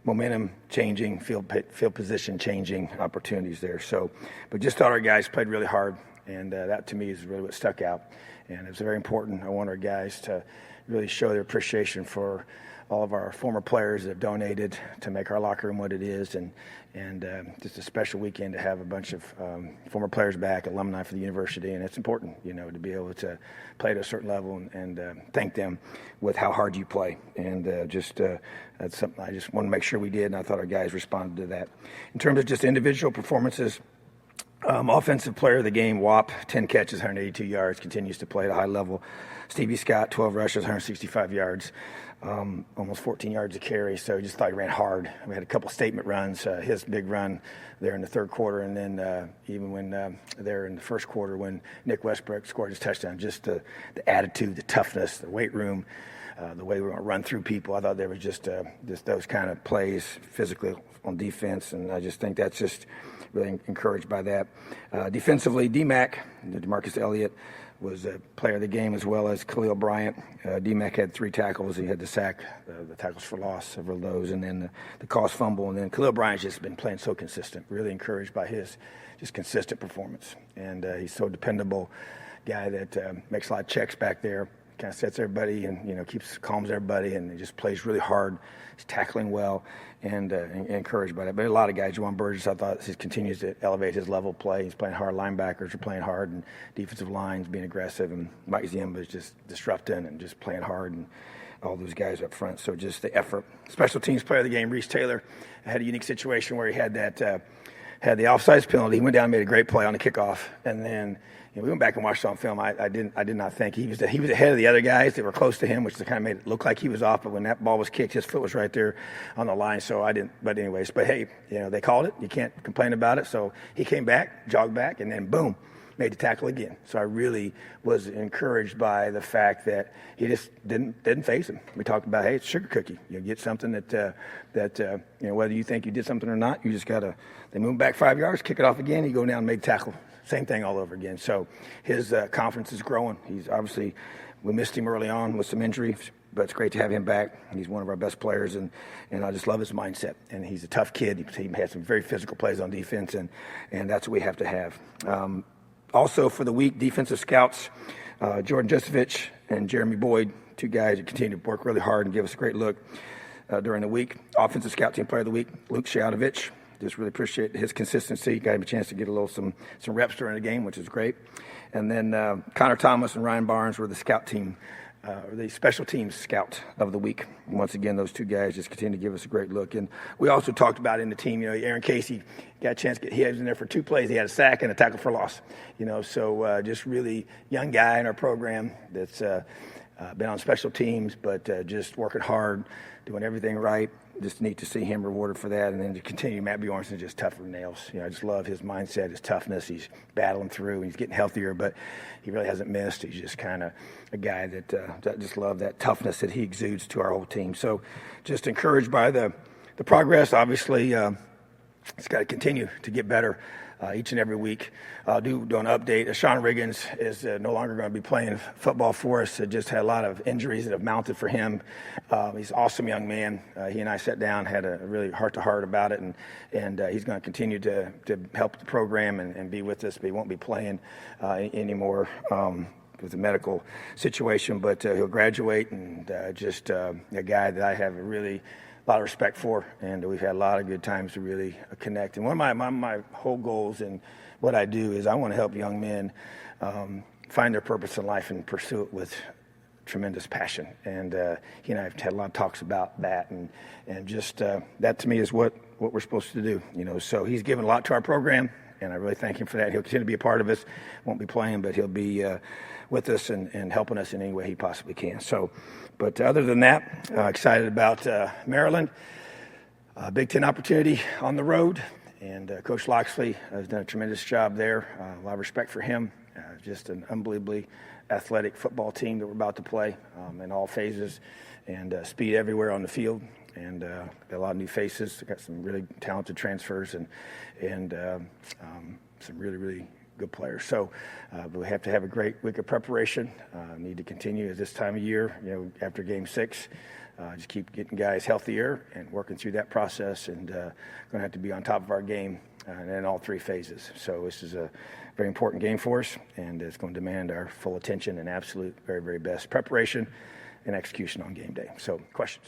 momentum changing, field position changing opportunities there. So, but just thought our guys played really hard, and that to me is really what stuck out. And it's very important. I want our guys to really show their appreciation for all of our former players that have donated to make our locker room what it is, and just a special weekend to have a bunch of former players back, alumni for the university, and it's important, to be able to play at a certain level and thank them with how hard you play, and that's something I just want to make sure we did, and I thought our guys responded to that. In terms of just individual performances, offensive player of the game, Wap, 10 catches, 182 yards, continues to play at a high level. Stevie Scott, 12 rushes, 165 yards, almost 14 yards a carry. So just thought he ran hard. We had a couple statement runs, his big run there in the third quarter, and then even when there in the first quarter when Nick Westbrook scored his touchdown, just the attitude, the toughness, the weight room, the way we run through people. I thought there was just those kind of plays physically on defense, and I just think that's just really encouraged by that. Defensively, D-Mac, DeMarcus Elliott, was a player of the game, as well as Khalil Bryant. D-Mac had 3 tackles. He had the sack, the tackles for loss, several of those, and then the caused fumble. And then Khalil Bryant's just been playing so consistent, really encouraged by his just consistent performance. And he's so dependable guy that makes a lot of checks back there, kind of sets everybody and, calms everybody, and he just plays really hard. He's tackling well and encouraged by that. But a lot of guys, Juwan Burgess, I thought he continues to elevate his level of play. He's playing hard. Linebackers are playing hard, and defensive lines being aggressive. And Mike Ziemba is just disrupting and just playing hard, and all those guys up front. So just the effort. Special teams player of the game, Reese Taylor, had a unique situation where he had had the offsides penalty. He went down and made a great play on the kickoff, and then we went back and watched it on film. I did not think he was ahead of the other guys that were close to him, which kind of made it look like he was off. But when that ball was kicked, his foot was right there on the line. So I didn't. But anyways, hey, they called it. You can't complain about it. So he came back, jogged back, and then boom, made the tackle again. So I really was encouraged by the fact that he just didn't face him. We talked about, hey, it's sugar cookie. You get something that whether you think you did something or not, you just gotta. They move back 5 yards, kick it off again. You go down and make the tackle. Same thing all over again. So his confidence is growing. He's obviously, we missed him early on with some injuries, but it's great to have him back. He's one of our best players, and I just love his mindset. And he's a tough kid. He has some very physical plays on defense, and that's what we have to have. Also for the week, defensive scouts, Jordan Josevich and Jeremy Boyd, 2 guys that continue to work really hard and give us a great look during the week. Offensive scout team player of the week, Luke Shayatovich. Just really appreciate his consistency. Got him a chance to get some reps during the game, which is great. And then Connor Thomas and Ryan Barnes were the scout team, the special teams scout of the week. And once again, those 2 guys just continue to give us a great look. And we also talked about in the team, Aaron Casey got a chance to he was in there for 2 plays. He had a sack and a tackle for loss. So just really young guy in our program that's been on special teams, but just working hard, doing everything right. Just neat to see him rewarded for that. And then to continue, Matt Bjornsson just tougher than nails. I just love his mindset, his toughness. He's battling through. He's getting healthier, but he really hasn't missed. He's just kind of a guy that just love that toughness that he exudes to our whole team. So just encouraged by the progress. Obviously, it's got to continue to get better each and every week. I'll do an update. Sean Riggins is no longer going to be playing football for us. Just had a lot of injuries that have mounted for him. He's an awesome young man. He and I sat down, had a really heart-to-heart about it, and he's going to continue to help the program and be with us, but he won't be playing anymore with the medical situation, but he'll graduate, and just a guy that I have a lot of respect for, and we've had a lot of good times to really connect. And one of my whole goals and what I do is I want to help young men find their purpose in life and pursue it with tremendous passion. And he and I have had a lot of talks about that, and just that to me is what we're supposed to do. So he's given a lot to our program, and I really thank him for that. He'll continue to be a part of us. Won't be playing, but he'll be with us and helping us in any way he possibly can. So, but other than that, excited about Maryland. Big Ten opportunity on the road, and Coach Loxley has done a tremendous job there. A lot of respect for him. Just an unbelievably athletic football team that we're about to play in all phases, and speed everywhere on the field. And got a lot of new faces. Got some really talented transfers and some really, really good players. So we have to have a great week of preparation. Need to continue at this time of year, after Game 6. Just keep getting guys healthier and working through that process, and going to have to be on top of our game in all three phases. So this is a very important game for us, and it's going to demand our full attention and absolute very, very best preparation and execution on game day. So questions?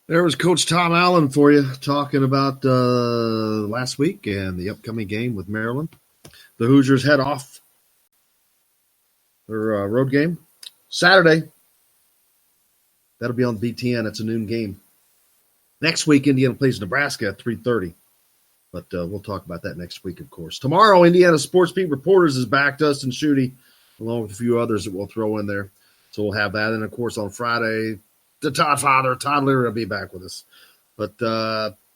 There was Coach Tom Allen for you talking about last week and the upcoming game with Maryland. The Hoosiers head off their road game Saturday. That'll be on BTN. It's a noon game. Next week, Indiana plays Nebraska at 3:30. But we'll talk about that next week, of course. Tomorrow, Indiana Sports Beat Reporters is back. Dustin Schutte, along with a few others that we'll throw in there. So we'll have that. And, of course, on Friday, the Todd Leary will be back with us. But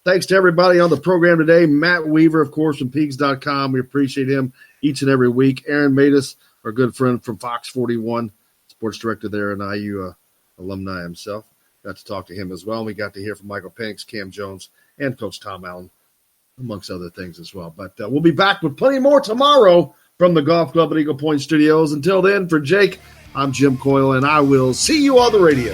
thanks to everybody on the program today. Matt Weaver, of course, from Pigs.com. We appreciate him each and every week. Aaron Matus, our good friend from Fox 41, sports director there, and IU alumni himself. Got to talk to him as well. We got to hear from Michael Penix, Cam Jones, and Coach Tom Allen, amongst other things as well. But we'll be back with plenty more tomorrow from the Golf Club at Eagle Point Studios. Until then, for Jake, I'm Jim Coyle, and I will see you on the radio.